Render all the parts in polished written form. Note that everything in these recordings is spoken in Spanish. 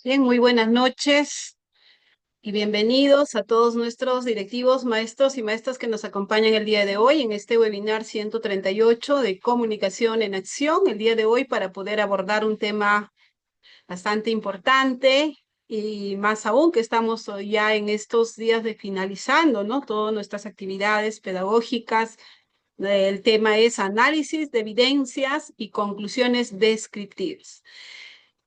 Bien, muy buenas noches y bienvenidos a todos nuestros directivos, maestros y maestras que nos acompañan el día de hoy en este webinar 138 de Comunicación en Acción, el día de hoy para poder abordar un tema bastante importante y más aún que estamos ya en estos días de finalizando, ¿no? Todas nuestras actividades pedagógicas. El tema es análisis de evidencias y conclusiones descriptivas.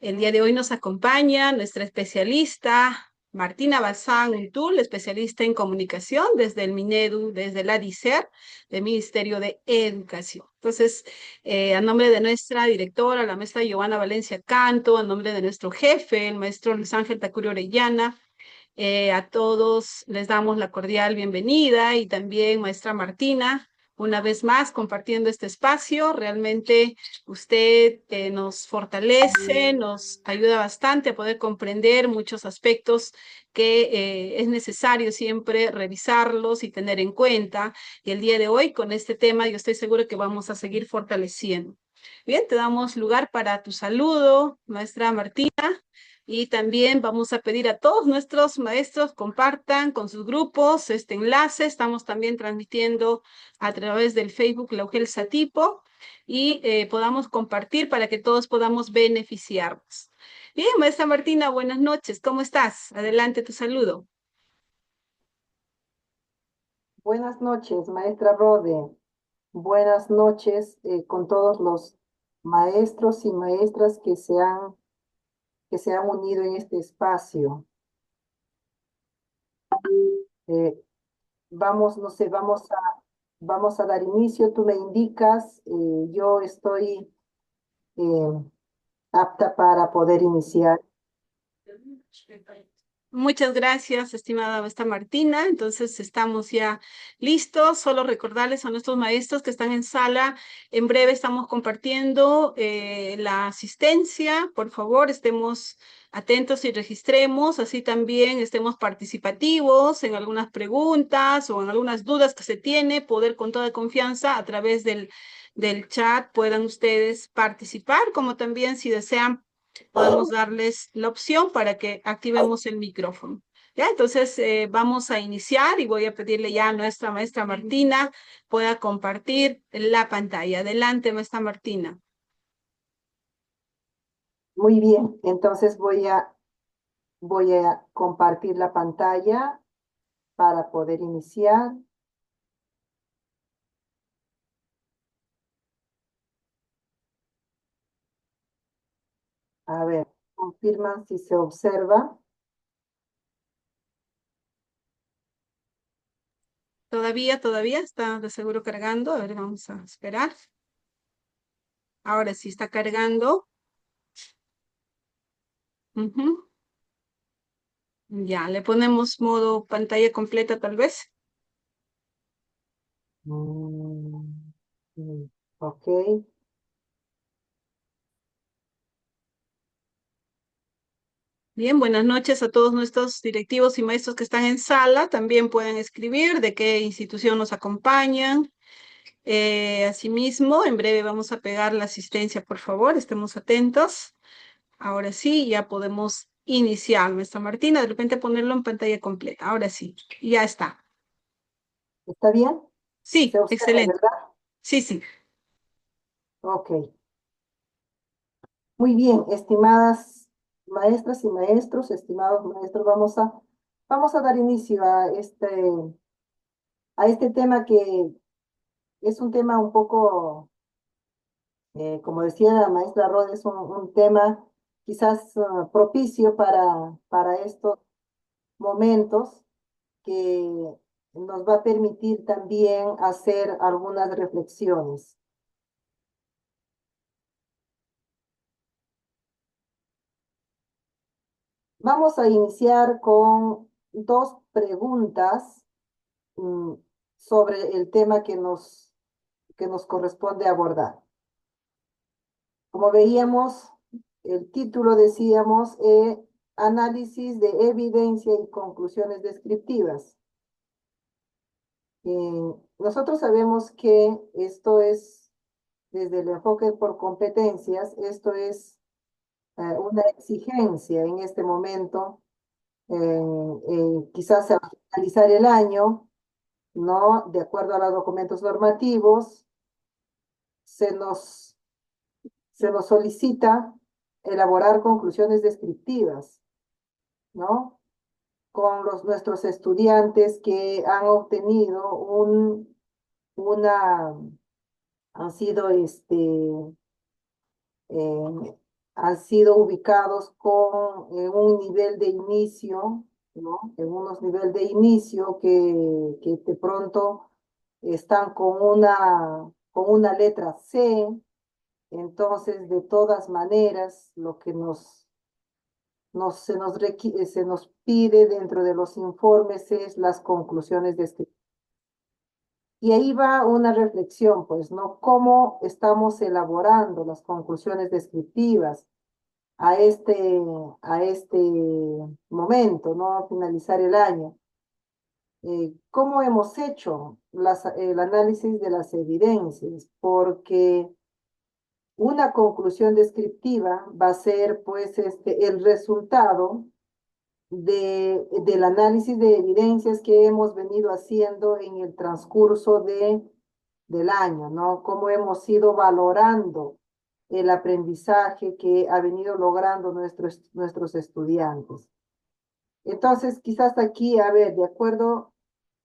El día de hoy nos acompaña nuestra especialista Martina Bazán Untul, especialista en comunicación desde el Minedu, desde la DICER, del Ministerio de Educación. Entonces, a nombre de nuestra directora, la maestra Giovanna Valencia Canto, a nombre de nuestro jefe, el maestro Luis Ángel Tacurio Orellana, a todos les damos la cordial bienvenida y también maestra Martina, una vez más compartiendo este espacio. Realmente usted nos fortalece, nos ayuda bastante a poder comprender muchos aspectos que es necesario siempre revisarlos y tener en cuenta. Y el día de hoy con este tema yo estoy seguro que vamos a seguir fortaleciendo. Bien, te damos lugar para tu saludo, maestra Martina. Y también vamos a pedir a todos nuestros maestros compartan con sus grupos este enlace. Estamos también transmitiendo a través del Facebook La UGEL Satipo y podamos compartir para que todos podamos beneficiarnos. Bien, maestra Martina, buenas noches. ¿Cómo estás? Adelante tu saludo. Buenas noches, maestra Rode. Buenas noches con todos los maestros y maestras que se han unido en este espacio. Eh, Vamos, no sé, vamos a dar inicio. Tú me indicas, yo estoy eh, apta para poder iniciar. Muchas gracias, estimada maestra Martina. Entonces, estamos ya listos. Solo recordarles a nuestros maestros que están en sala, en breve estamos compartiendo la asistencia. Por favor, estemos atentos y registremos. Así también estemos participativos en algunas preguntas o en algunas dudas que se tiene, poder con toda confianza a través del chat puedan ustedes participar, como también si desean podemos darles la opción para que activemos el micrófono. Ya, entonces vamos a iniciar y voy a pedirle ya a nuestra maestra Martina pueda compartir la pantalla. Adelante, maestra Martina. Muy bien, entonces voy a compartir la pantalla para poder iniciar. A ver, confirman si se observa. Todavía está de seguro cargando. A ver, vamos a esperar. Ahora sí está cargando. Ujú. Ya, le ponemos modo pantalla completa tal vez. Mm, ok. Bien, buenas noches a todos nuestros directivos y maestros que están en sala. También pueden escribir de qué institución nos acompañan. Asimismo, en breve vamos a pegar la asistencia, por favor, estemos atentos. Ahora sí, ya podemos iniciar, maestra Martina, de repente ponerlo en pantalla completa. Ahora sí, ya está. ¿Está bien? Se Sí, observa, excelente. ¿verdad? Sí, sí. Ok. Muy bien, estimadas maestras y maestros, estimados maestros, vamos a dar inicio a este tema que es un tema un poco, como decía la maestra Rod, es un tema quizás propicio para estos momentos que nos va a permitir también hacer algunas reflexiones. Vamos a iniciar con dos preguntas mm, sobre el tema que nos corresponde abordar. Como veíamos, el título decíamos análisis de evidencia y conclusiones descriptivas. Nosotros sabemos que esto es, desde el enfoque por competencias, esto es una exigencia en este momento, quizás al finalizar el año, ¿no? De acuerdo a los documentos normativos, se nos, se nos solicita elaborar conclusiones descriptivas, ¿no? Con nuestros estudiantes que han obtenido una, han sido, eh, han sido ubicados en un nivel de inicio, ¿no? En unos niveles de inicio que de pronto están con una letra C. Entonces, de todas maneras, lo que se nos pide dentro de los informes es las conclusiones descriptivas. Y ahí va una reflexión, pues, ¿no? ¿Cómo estamos elaborando las conclusiones descriptivas a a este momento, ¿no? A finalizar el año? ¿Cómo hemos hecho el análisis de las evidencias? Porque una conclusión descriptiva va a ser, pues, el resultado del análisis de evidencias que hemos venido haciendo en el transcurso del año, ¿no? Cómo hemos ido valorando el aprendizaje que ha venido logrando nuestros estudiantes. Entonces, quizás aquí, a ver, de acuerdo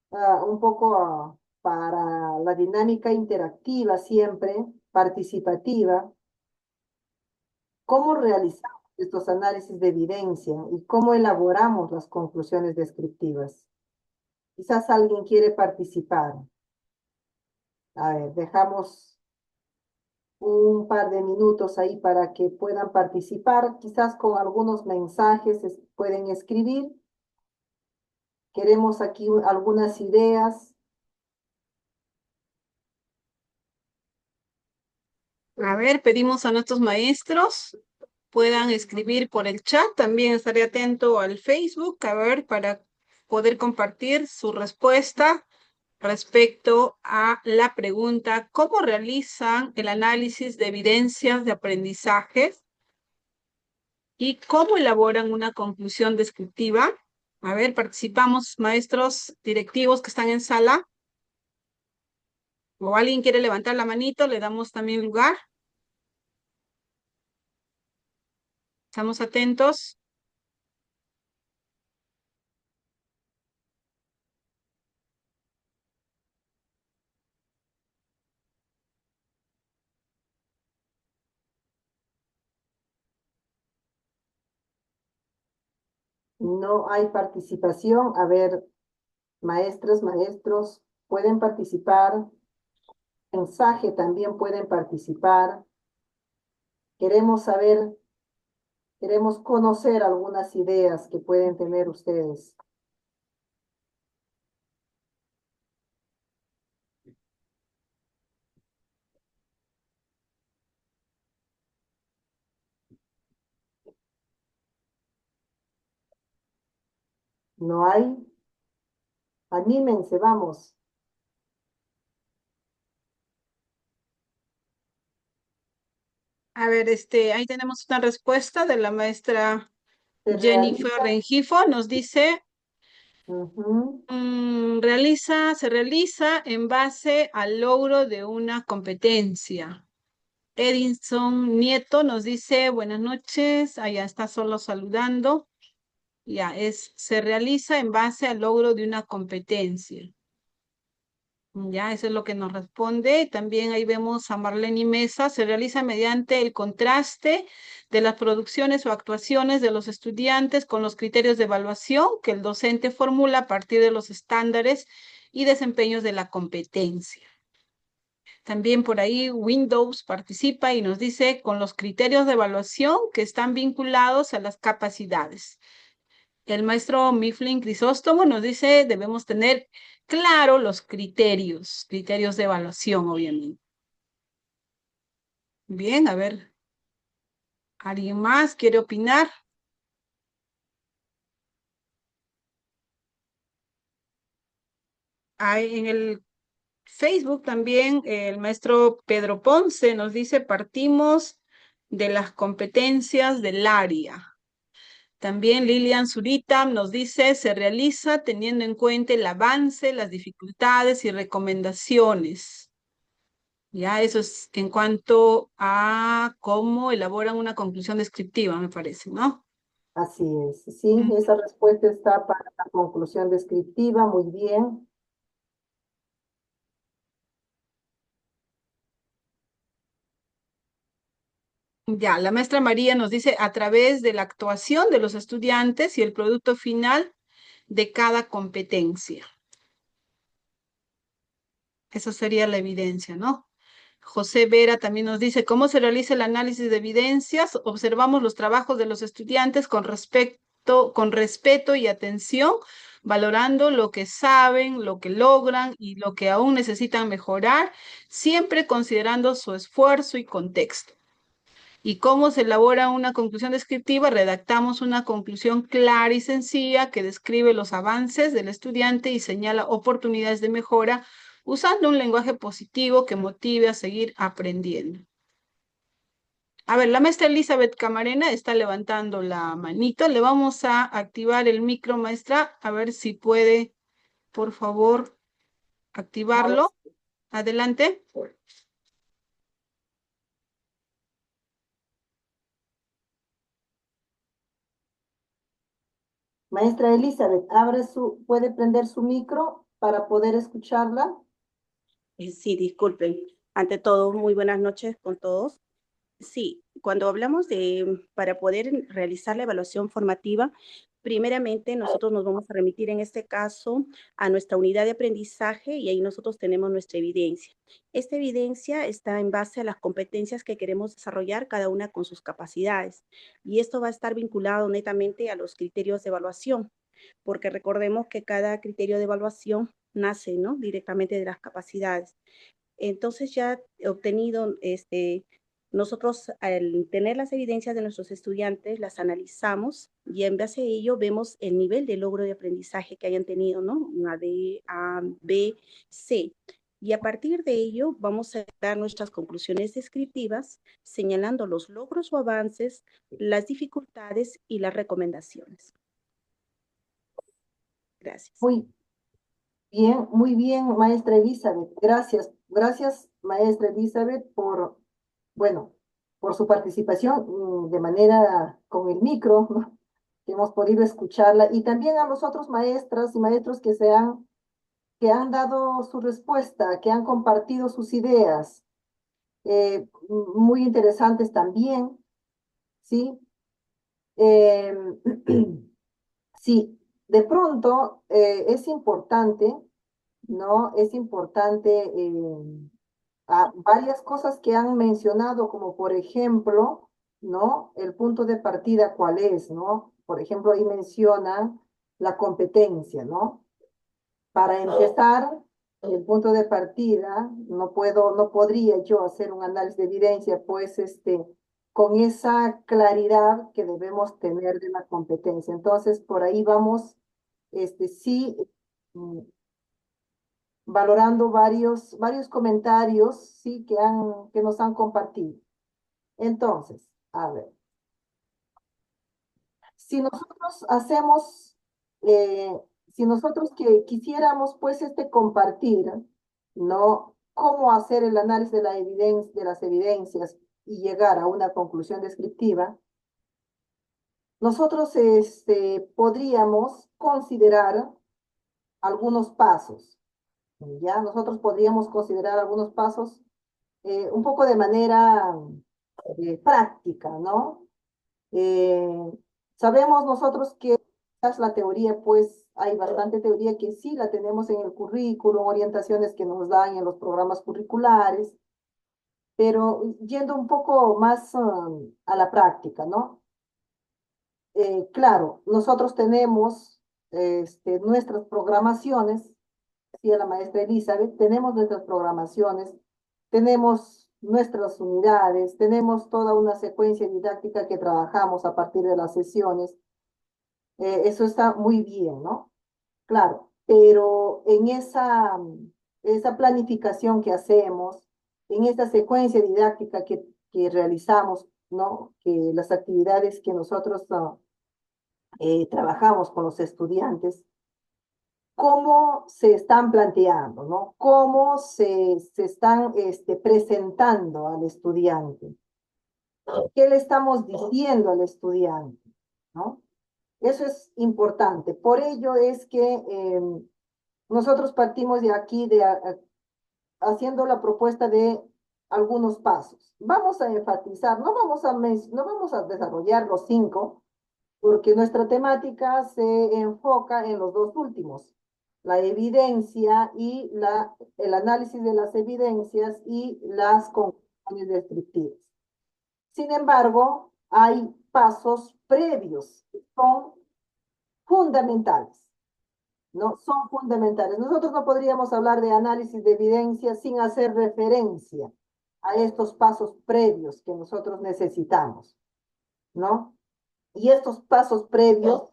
un poco para la dinámica interactiva siempre, participativa, ¿cómo realizamos estos análisis de evidencia y cómo elaboramos las conclusiones descriptivas? Quizás alguien quiere participar. A ver, dejamos un par de minutos ahí para que puedan participar. Quizás con algunos mensajes pueden escribir. Queremos aquí algunas ideas. A ver, pedimos a nuestros maestros puedan escribir por el chat. También estaré atento al Facebook, a ver, para poder compartir su respuesta respecto a la pregunta, ¿cómo realizan el análisis de evidencias de aprendizaje y cómo elaboran una conclusión descriptiva? A ver, participamos, maestros directivos que están en sala. ¿O alguien quiere levantar la manito? Le damos también lugar. Estamos atentos. No hay participación. A ver, maestras, maestros, pueden participar. Mensaje también pueden participar. Queremos saber, queremos conocer algunas ideas que pueden tener ustedes. ¿No hay? Anímense, vamos. A ver, ahí tenemos una respuesta de la maestra Se Jennifer realiza. Rengifo. Nos dice, Ujú. se realiza en base al logro de una competencia. Edinson Nieto nos dice, buenas noches, allá está solo saludando. Ya, se realiza en base al logro de una competencia. Ya, eso es lo que nos responde. También ahí vemos a Marlene Mesa. Se realiza mediante el contraste de las producciones o actuaciones de los estudiantes con los criterios de evaluación que el docente formula a partir de los estándares y desempeños de la competencia. También por ahí Windows participa y nos dice con los criterios de evaluación que están vinculados a las capacidades. El maestro Mifflin Crisóstomo nos dice debemos tener claro los criterios de evaluación, obviamente. Bien, a ver, ¿alguien más quiere opinar? En el Facebook también el maestro Pedro Ponce nos dice partimos de las competencias del área. También Lilian Zurita nos dice, se realiza teniendo en cuenta el avance, las dificultades y recomendaciones. Ya, eso es en cuanto a cómo elaboran una conclusión descriptiva, me parece, ¿no? Así es, sí, esa respuesta está para la conclusión descriptiva, muy bien. Ya, la maestra María nos dice a través de la actuación de los estudiantes y el producto final de cada competencia. Esa sería la evidencia, ¿no? José Vera también nos dice, ¿cómo se realiza el análisis de evidencias? Observamos los trabajos de los estudiantes con respeto y atención, valorando lo que saben, lo que logran y lo que aún necesitan mejorar, siempre considerando su esfuerzo y contexto. ¿Y cómo se elabora una conclusión descriptiva? Redactamos una conclusión clara y sencilla que describe los avances del estudiante y señala oportunidades de mejora usando un lenguaje positivo que motive a seguir aprendiendo. A ver, la maestra Elizabeth Camarena está levantando la manito. Le vamos a activar el micro, maestra, a ver si puede, por favor, activarlo. Adelante. Maestra Elizabeth, puede prender su micro para poder escucharla. Sí, disculpen. Ante todo, muy buenas noches con todos. Sí, cuando hablamos para poder realizar la evaluación formativa, primeramente nosotros nos vamos a remitir en este caso a nuestra unidad de aprendizaje y ahí nosotros tenemos nuestra evidencia. Esta evidencia está en base a las competencias que queremos desarrollar, cada una con sus capacidades. Y esto va a estar vinculado netamente a los criterios de evaluación, porque recordemos que cada criterio de evaluación nace, ¿no?, directamente de las capacidades. Entonces ya obtenido, nosotros al tener las evidencias de nuestros estudiantes, las analizamos y en base a ello vemos el nivel de logro de aprendizaje que hayan tenido, ¿no? Una D, A, B, C. Y a partir de ello vamos a dar nuestras conclusiones descriptivas, señalando los logros o avances, las dificultades y las recomendaciones. Gracias. Muy bien, maestra Elizabeth. Gracias, gracias, maestra Elizabeth, bueno, por su participación de manera con el micro, ¿no?, que hemos podido escucharla, y también a los otros maestras y maestros que han dado su respuesta, que han compartido sus ideas, muy interesantes también, ¿sí? Eh, sí, de pronto es importante, ¿no? Es importante varias cosas que han mencionado, como por ejemplo, ¿no? El punto de partida, ¿cuál es, no? Por ejemplo, ahí menciona la competencia, ¿no? Para empezar, el punto de partida, no podría yo hacer un análisis de evidencia, pues, con esa claridad que debemos tener de la competencia. Entonces, por ahí vamos, sí, mm, valorando varios comentarios, sí, que nos han compartido. Entonces, a ver, si nosotros hacemos, eh, si nosotros que quisiéramos, pues, compartir, ¿no? Cómo hacer el análisis de de las evidencias y llegar a una conclusión descriptiva, nosotros, podríamos considerar algunos pasos, ¿ya? Nosotros podríamos considerar algunos pasos un poco de manera práctica, ¿no? Eh, Sabemos nosotros que quizás la teoría, pues hay bastante teoría que sí la tenemos en el currículum, orientaciones que nos dan en los programas curriculares, pero yendo un poco más a la práctica, ¿no? Claro, nosotros tenemos nuestras programaciones, decía la maestra Elizabeth, tenemos nuestras programaciones, tenemos nuestras unidades, tenemos toda una secuencia didáctica que trabajamos a partir de las sesiones. Eso está muy bien, ¿no? Claro, pero en esa planificación que hacemos, en esta secuencia didáctica que realizamos, ¿no? Que las actividades que nosotros trabajamos con los estudiantes, cómo se están planteando, ¿no? Cómo se están presentando al estudiante. ¿Qué le estamos diciendo al estudiante? ¿No? Eso es importante. Por ello es que nosotros partimos de aquí, haciendo la propuesta de algunos pasos. Vamos a enfatizar, no vamos a desarrollar los 5, porque nuestra temática se enfoca en los 2 últimos, la evidencia y el análisis de las evidencias y las conclusiones descriptivas. Sin embargo, hay pasos previos que son fundamentales, ¿no? Son fundamentales. Nosotros no podríamos hablar de análisis de evidencia sin hacer referencia a estos pasos previos que nosotros necesitamos, ¿no? Y estos pasos previos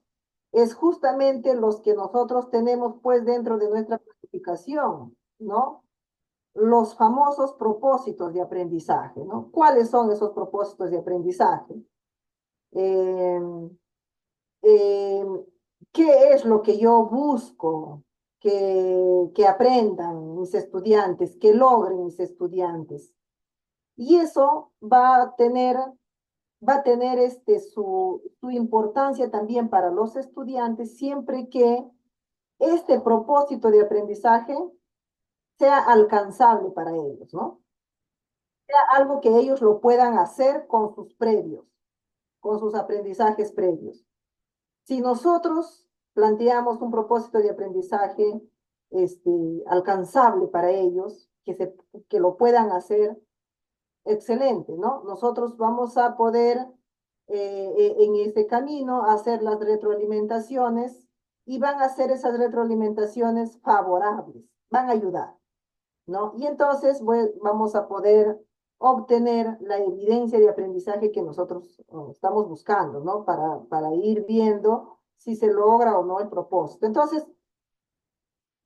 es justamente los que nosotros tenemos pues dentro de nuestra planificación, ¿no? Los famosos propósitos de aprendizaje, ¿no? ¿Cuáles son esos propósitos de aprendizaje? Eh, eh, ¿Qué es lo que yo busco que aprendan mis estudiantes, que logren mis estudiantes? Y eso va a tener su importancia también para los estudiantes siempre que este propósito de aprendizaje sea alcanzable para ellos, ¿no? Sea algo que ellos lo puedan hacer con sus previos, con sus aprendizajes previos. Si nosotros planteamos un propósito de aprendizaje alcanzable para ellos, que lo puedan hacer, excelente, ¿no? Nosotros vamos a poder en este camino hacer las retroalimentaciones y van a ser esas retroalimentaciones favorables, van a ayudar, ¿no? Y entonces vamos a poder obtener la evidencia de aprendizaje que nosotros estamos buscando, ¿no? Para ir viendo si se logra o no el propósito. Entonces,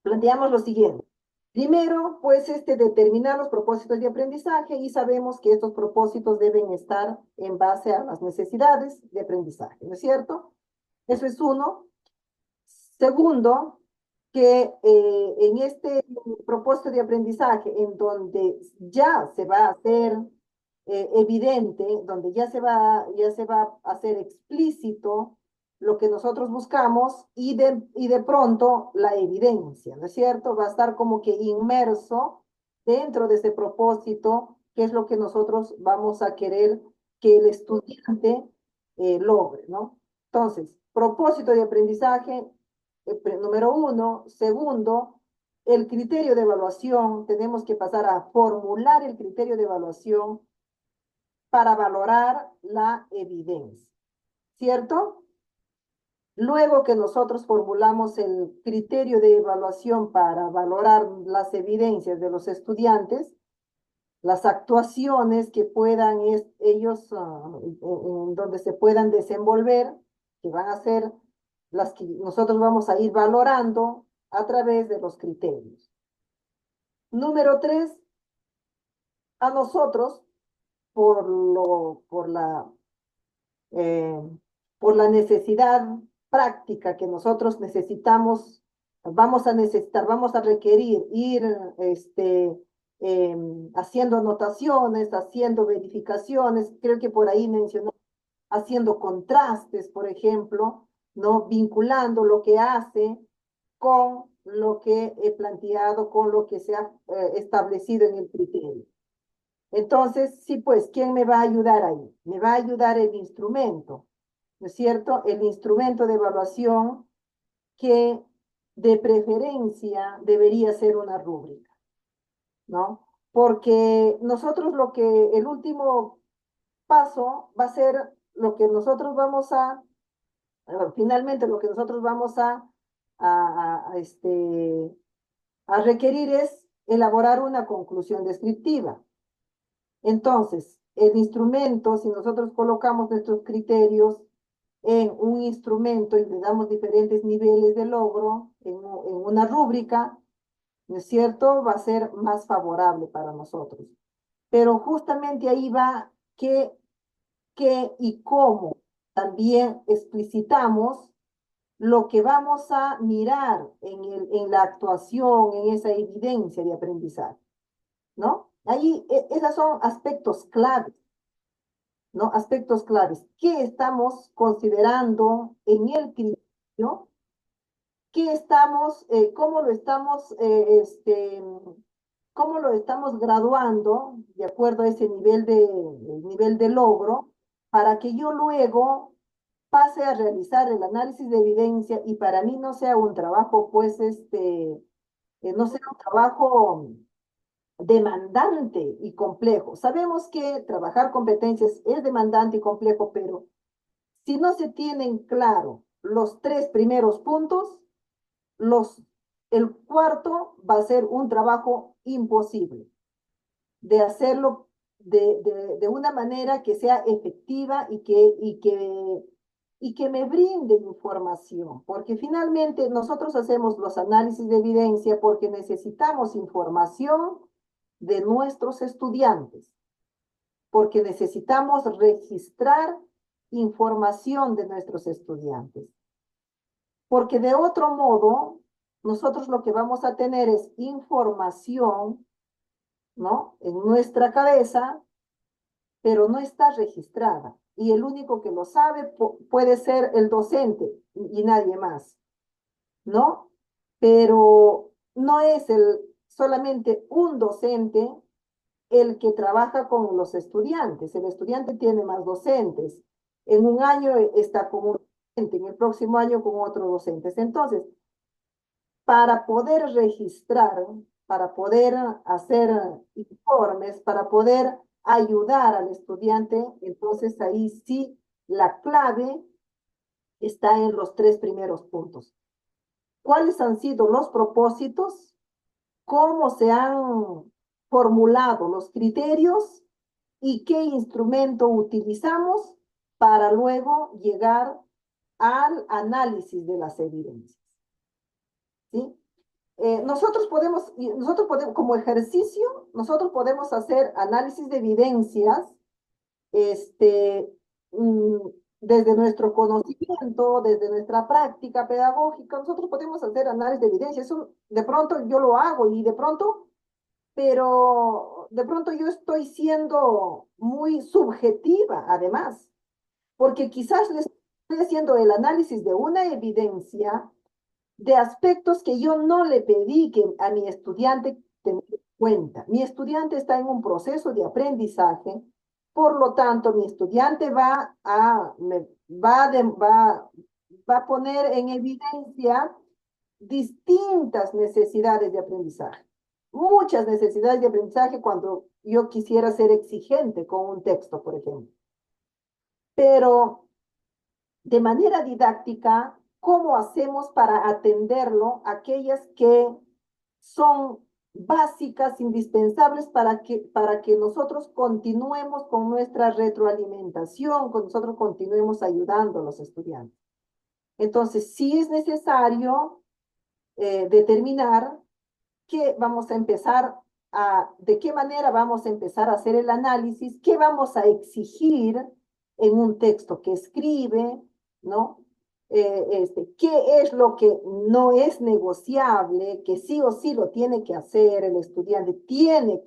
planteamos lo siguiente. Primero, pues, determinar los propósitos de aprendizaje y sabemos que estos propósitos deben estar en base a las necesidades de aprendizaje, ¿no es cierto? Eso es uno. Segundo, que en este propósito de aprendizaje, en donde ya se va a hacer evidente, donde ya se va a hacer explícito lo que nosotros buscamos y de pronto la evidencia, ¿no es cierto? Va a estar como que inmerso dentro de ese propósito, que es lo que nosotros vamos a querer que el estudiante logre, ¿no? Entonces, propósito de aprendizaje, número 1. Segundo, el criterio de evaluación, tenemos que pasar a formular el criterio de evaluación para valorar la evidencia, ¿cierto? Luego que nosotros formulamos el criterio de evaluación para valorar las evidencias de los estudiantes, las actuaciones que puedan ellos, en donde se puedan desenvolver, que van a ser las que nosotros vamos a ir valorando a través de los criterios. Número 3, a nosotros, eh, por la necesidad práctica que nosotros necesitamos, vamos a requerir ir haciendo anotaciones, haciendo verificaciones, creo que por ahí mencioné, haciendo contrastes, por ejemplo, ¿no? Vinculando lo que hace con lo que he planteado, con lo que se ha establecido en el criterio. Entonces, sí, pues, ¿quién me va a ayudar ahí? Me va a ayudar el instrumento, ¿no es cierto? El instrumento de evaluación que de preferencia debería ser una rúbrica, ¿no? Porque nosotros el último paso va a ser lo que nosotros finalmente lo que nosotros vamos a requerir es elaborar una conclusión descriptiva. Entonces, el instrumento, si nosotros colocamos nuestros criterios en un instrumento y le damos diferentes niveles de logro en una rúbrica, ¿no es cierto? Va a ser más favorable para nosotros. Pero justamente ahí va que qué y cómo también explicitamos lo que vamos a mirar en la actuación, en esa evidencia de aprendizaje, ¿no? Ahí, esos son aspectos claves, ¿no? Aspectos claves. ¿Qué estamos considerando en el criterio? ¿Qué estamos, cómo lo estamos graduando de acuerdo a ese nivel de logro para que yo luego pase a realizar el análisis de evidencia y para mí no sea un trabajo, pues, no sea un trabajo demandante y complejo? Sabemos que trabajar competencias es demandante y complejo, pero si no se tienen claro los tres primeros puntos, los, el cuarto va a ser un trabajo imposible de hacerlo de una manera que sea efectiva y que me brinde información, porque finalmente nosotros hacemos los análisis de evidencia porque necesitamos información de nuestros estudiantes, porque necesitamos registrar información de nuestros estudiantes, porque de otro modo nosotros lo que vamos a tener es información, ¿no? En nuestra cabeza, pero no está registrada. Y el único que lo sabe puede ser el docente y nadie más, ¿no? Pero no es solamente un docente el que trabaja con los estudiantes. El estudiante tiene más docentes. En un año está con un docente, en el próximo año con otros docentes. Entonces, para poder registrar, para poder hacer informes, para poder ayudar al estudiante, entonces ahí sí la clave está en los tres primeros puntos. ¿Cuáles han sido los propósitos? ¿Cómo se han formulado los criterios? ¿Y qué instrumento utilizamos para luego llegar al análisis de las evidencias? ¿Sí? Nosotros podemos, como ejercicio, nosotros podemos hacer análisis de evidencias, este, mm, desde nuestro conocimiento, desde nuestra práctica pedagógica, nosotros podemos hacer análisis de evidencias. Eso de pronto yo lo hago y de pronto, pero de pronto yo estoy siendo muy subjetiva, además, porque quizás les estoy haciendo el análisis de una evidencia de aspectos que yo no le pedí que a mi estudiante tenga en cuenta. Mi estudiante está en un proceso de aprendizaje, por lo tanto, mi estudiante va a poner en evidencia distintas necesidades de aprendizaje, muchas necesidades de aprendizaje cuando yo quisiera ser exigente con un texto, por ejemplo. Pero de manera didáctica, ¿cómo hacemos para atenderlo? Aquellas que son básicas, indispensables para que nosotros continuemos con nuestra retroalimentación, que nosotros continuemos ayudando a los estudiantes. Entonces, sí es necesario determinar qué vamos a empezar de qué manera vamos a empezar a hacer el análisis, qué vamos a exigir en un texto que escribe, ¿no? ¿Qué es lo que no es negociable, que sí o sí lo tiene que hacer el estudiante, tiene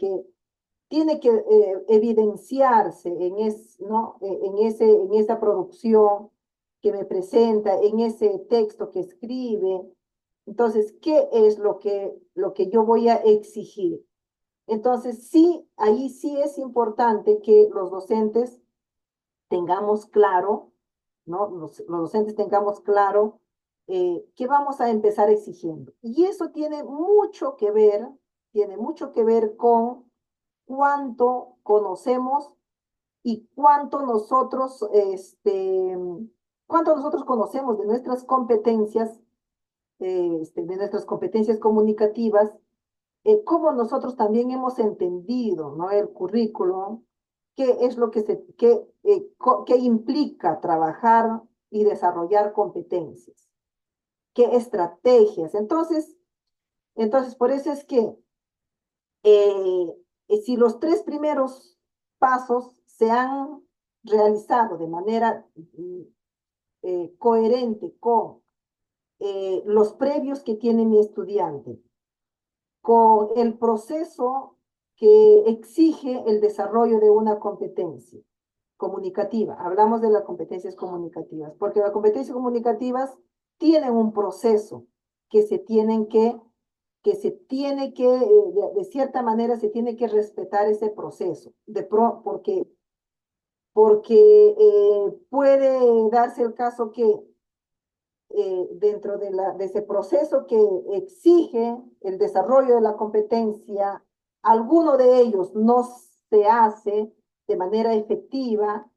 que evidenciarse ¿no? En esa producción que me presenta, en ese texto que escribe? Entonces, ¿qué es lo que yo voy a exigir? Entonces, sí, ahí sí es importante que los docentes tengamos claro, ¿no? Los docentes tengamos claro qué vamos a empezar exigiendo. Y eso tiene mucho que ver con cuánto conocemos y cuánto nosotros conocemos de nuestras competencias comunicativas, cómo nosotros también hemos entendido, ¿no? El currículo, qué es lo qué implica trabajar y desarrollar competencias, qué estrategias. Entonces por eso es que si los tres primeros pasos se han realizado de manera coherente con los previos que tiene mi estudiante, con el proceso que exige el desarrollo de una competencia comunicativa. Hablamos de las competencias comunicativas, porque las competencias comunicativas tienen un proceso que se tienen que se tiene que, de cierta manera, se tiene que respetar ese proceso, porque puede darse el caso que dentro de ese proceso que exige el desarrollo de la competencia, alguno de ellos no se hace de manera efectiva,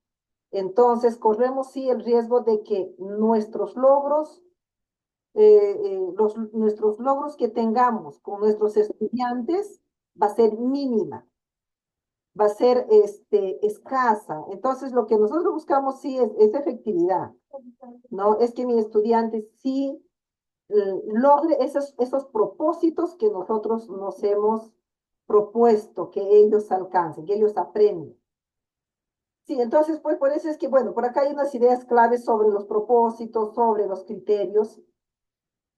entonces corremos sí el riesgo de que nuestros logros que tengamos con nuestros estudiantes va a ser mínima, va a ser escasa. Entonces, lo que nosotros buscamos sí es efectividad, ¿no? Es que mi estudiante sí logre esos propósitos que nosotros nos hemos propuesto, que ellos alcancen, que ellos aprendan. Sí, entonces, pues por eso es que, bueno, por acá hay unas ideas claves sobre los propósitos, sobre los criterios,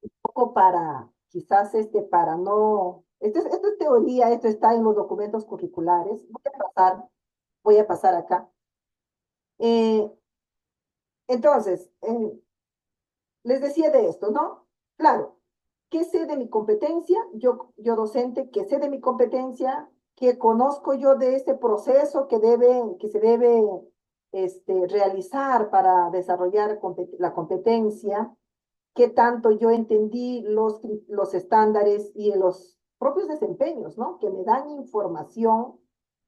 un poco para, quizás, para no, esto es teoría, esto está en los documentos curriculares. Voy a pasar acá. Eh, entonces, les decía de esto, ¿no? Claro, ¿qué sé de mi competencia? Yo docente, ¿qué sé de mi competencia? ¿Qué conozco yo de este proceso que se debe realizar para desarrollar la competencia? ¿Qué tanto yo entendí los estándares y los propios desempeños, ¿no? Que me dan información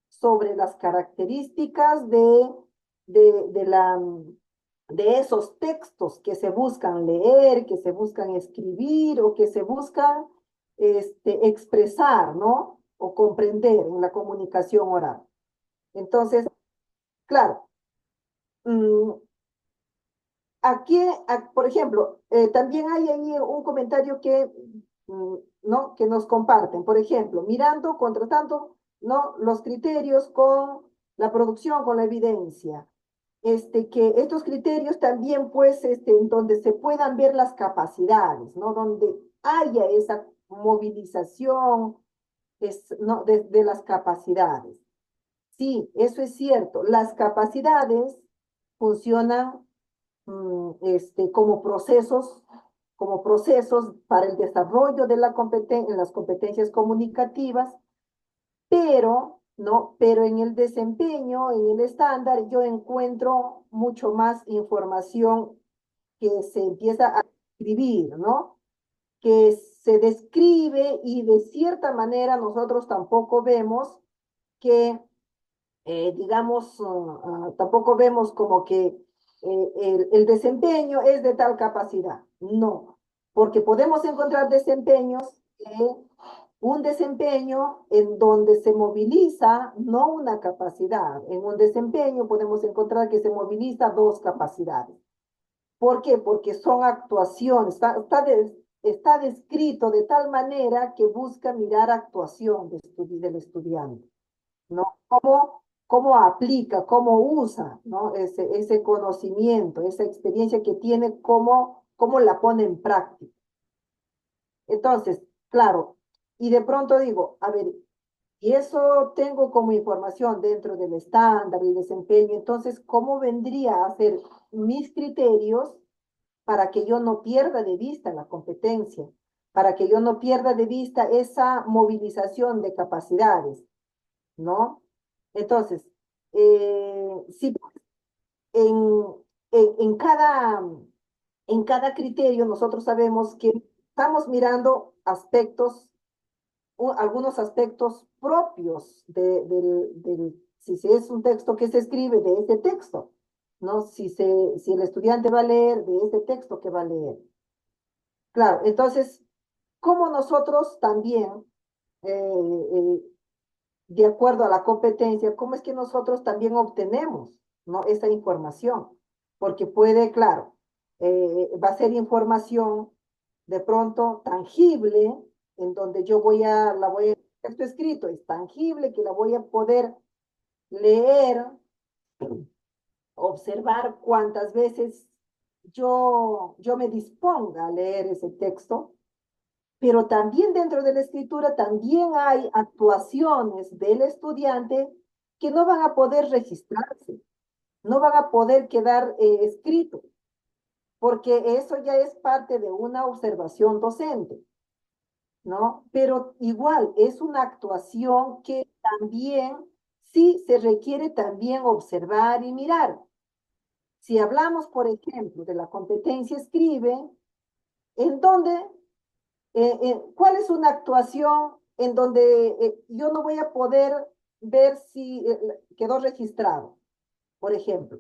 sobre las características de esos textos que se buscan leer, que se buscan escribir o que se buscan expresar, ¿no? O comprender en la comunicación oral. Entonces, claro, mm, aquí, por ejemplo, también hay ahí un comentario ¿no? que nos comparten. Por ejemplo, contrastando, ¿no? Los criterios con la producción, con la evidencia. Que estos criterios también, pues, en donde se puedan ver las capacidades, ¿no? Donde haya esa movilización, ¿no? de las capacidades. Sí, eso es cierto. Las capacidades funcionan como procesos para el desarrollo de en las competencias comunicativas, pero, ¿no? Pero en el desempeño, en el estándar, yo encuentro mucho más información que se empieza a escribir, ¿no? Que se describe y de cierta manera nosotros tampoco vemos que digamos, tampoco vemos como que el desempeño es de tal capacidad. No, porque podemos encontrar un desempeño en donde se moviliza no una capacidad. En un desempeño podemos encontrar que se moviliza dos capacidades. ¿Por qué? Porque son actuaciones, está descrito de tal manera que busca mirar actuación del estudiante, ¿no? Cómo aplica, cómo usa, ¿no? Ese conocimiento, esa experiencia que tiene, cómo la pone en práctica. Entonces, claro, y de pronto digo, a ver, y eso tengo como información dentro del estándar y desempeño, entonces, ¿cómo vendría a ser mis criterios para que yo no pierda de vista la competencia, para que yo no pierda de vista esa movilización de capacidades, ¿no? Entonces, sí, en, en en cada criterio nosotros sabemos que estamos mirando algunos aspectos propios si es un texto que se escribe de ese texto, ¿no? Si el estudiante va a leer de ese texto que va a leer. Claro, entonces, ¿cómo nosotros también de acuerdo a la competencia, cómo es que nosotros también obtenemos, ¿no? Esa información? Porque puede, claro, va a ser información de pronto tangible, en donde el texto escrito es tangible, que la voy a poder leer observar cuántas veces yo me disponga a leer ese texto, pero también dentro de la escritura también hay actuaciones del estudiante que no van a poder registrarse, no van a poder quedar escritos, porque eso ya es parte de una observación docente, ¿no? Pero igual es una actuación que también sí se requiere también observar y mirar. Si hablamos, por ejemplo, de la competencia escribe, ¿en dónde? ¿Cuál es una actuación en donde yo no voy a poder ver si quedó registrado? Por ejemplo,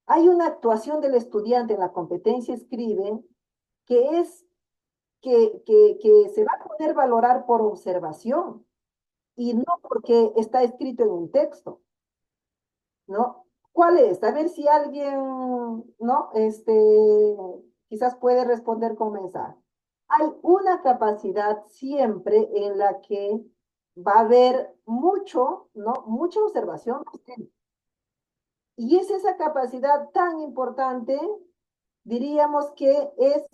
hay una actuación del estudiante en la competencia escribe que es que se va a poder valorar por observación y no porque está escrito en un texto, ¿no? ¿Cuál es? A ver si alguien, ¿no? Quizás puede responder con mensaje. Hay una capacidad siempre en la que va a haber mucho, ¿no? Mucha observación. Y es esa capacidad tan importante, diríamos que es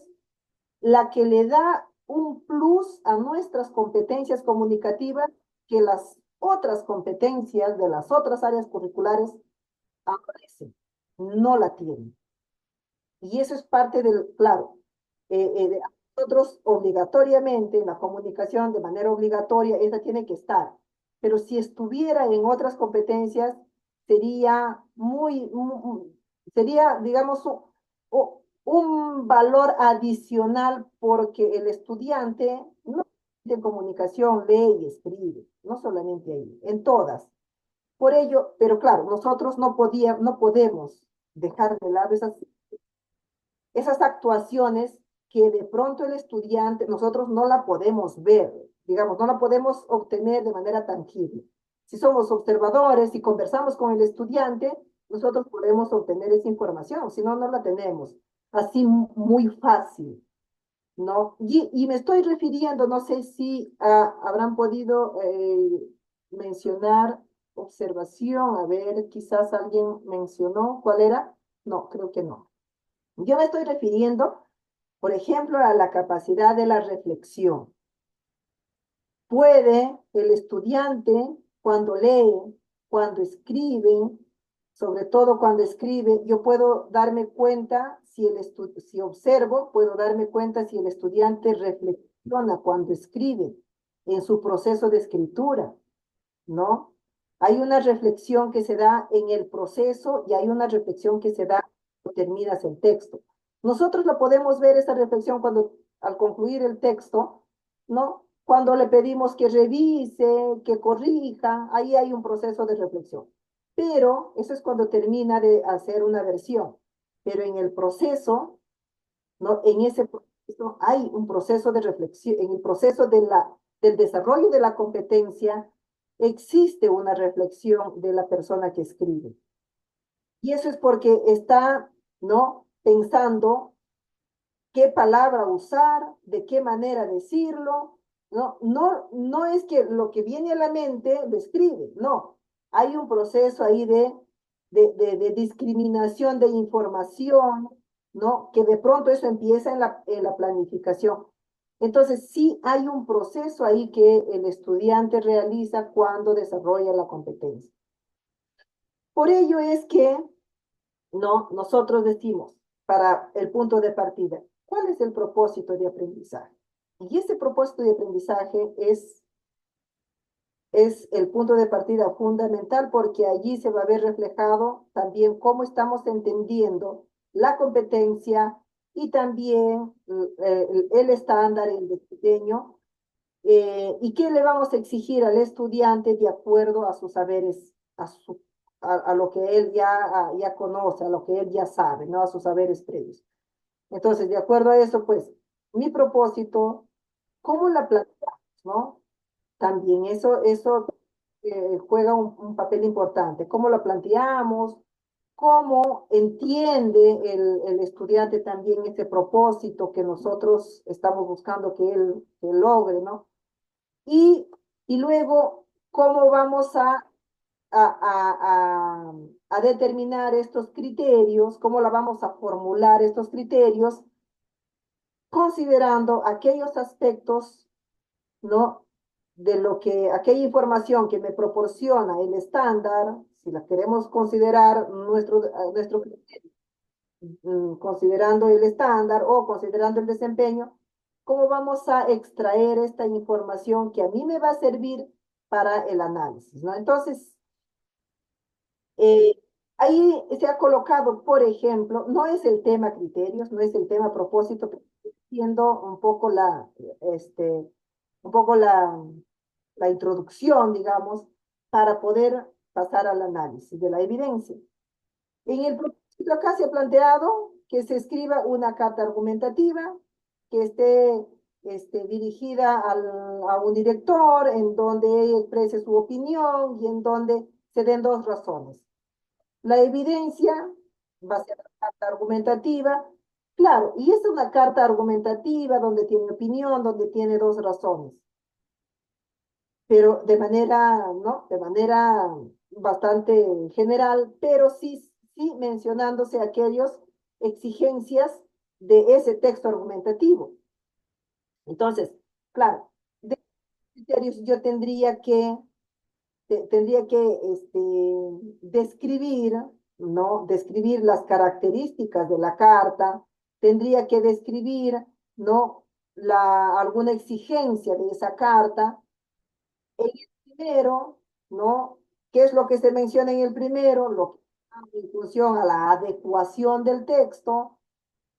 la que le da un plus a nuestras competencias comunicativas que las otras competencias de las otras áreas curriculares aparecen, no la tienen. Y eso es parte del, claro, nosotros obligatoriamente, la comunicación de manera obligatoria, esa tiene que estar. Pero si estuviera en otras competencias, sería sería, digamos, un valor adicional porque el estudiante no de comunicación lee y escribe, no solamente ahí, en todas. Por ello, pero claro, nosotros no podemos dejar de lado esas actuaciones que de pronto el estudiante, nosotros no la podemos ver, digamos, no la podemos obtener de manera tangible. Si somos observadores y conversamos con el estudiante, nosotros podemos obtener esa información, si no, no la tenemos. Así muy fácil, ¿no? Y me estoy refiriendo, no sé si habrán podido mencionar observación, a ver, quizás alguien mencionó, ¿cuál era? No, creo que no. Yo me estoy refiriendo, por ejemplo, a la capacidad de la reflexión. Puede el estudiante, cuando lee, cuando escribe, sobre todo cuando escribe, yo puedo darme cuenta, si observo, puedo darme cuenta si el estudiante reflexiona cuando escribe en su proceso de escritura, ¿no? Hay una reflexión que se da en el proceso y hay una reflexión que se da cuando terminas el texto. Nosotros la podemos ver esa reflexión cuando al concluir el texto, ¿no? Cuando le pedimos que revise, que corrija, ahí hay un proceso de reflexión. Pero eso es cuando termina de hacer una versión. Pero en el proceso, ¿no? En ese proceso hay un proceso de reflexión, en el proceso del desarrollo de la competencia, existe una reflexión de la persona que escribe. Y eso es porque está, ¿no? Pensando qué palabra usar, de qué manera decirlo, ¿no? No es que lo que viene a la mente lo escribe, no. Hay un proceso ahí de discriminación de información, ¿no? Que de pronto eso empieza en la planificación. Entonces, sí hay un proceso ahí que el estudiante realiza cuando desarrolla la competencia. Por ello es que no, nosotros decimos, para el punto de partida, ¿cuál es el propósito de aprendizaje? Y ese propósito de aprendizaje es el punto de partida fundamental porque allí se va a ver reflejado también cómo estamos entendiendo la competencia y también el estándar, el desempeño, y qué le vamos a exigir al estudiante de acuerdo a sus saberes, a lo que él ya conoce, a lo que él ya sabe, ¿no? A sus saberes previos. Entonces, de acuerdo a eso, pues, mi propósito, ¿cómo la planteamos, no? También eso juega un papel importante. ¿Cómo la planteamos? ¿Cómo entiende el estudiante también ese propósito que nosotros estamos buscando que logre, ¿no? Y luego, ¿cómo vamos a a determinar estos criterios, cómo la vamos a formular estos criterios, considerando aquellos aspectos, ¿no? De lo que, aquella información que me proporciona el estándar, si la queremos considerar nuestro criterio, considerando el estándar o considerando el desempeño, ¿cómo vamos a extraer esta información que a mí me va a servir para el análisis, ¿no? Entonces, eh, ahí se ha colocado, por ejemplo, no es el tema criterios, no es el tema propósito, pero siendo un poco la introducción, digamos, para poder pasar al análisis de la evidencia. En el propósito acá se ha planteado que se escriba una carta argumentativa que esté dirigida a un director, en donde él exprese su opinión y en donde se den dos razones. La evidencia va a ser la carta argumentativa, claro, y es una carta argumentativa donde tiene opinión, donde tiene dos razones, pero de manera, ¿no? De manera bastante general, pero sí mencionándose aquellas exigencias de ese texto argumentativo. Entonces, claro, de criterios yo tendría que describir, ¿no? Describir las características de la carta, tendría que describir, ¿no? Alguna exigencia de esa carta. En el primero, ¿no? ¿Qué es lo que se menciona en el primero? Lo que en función a la adecuación del texto.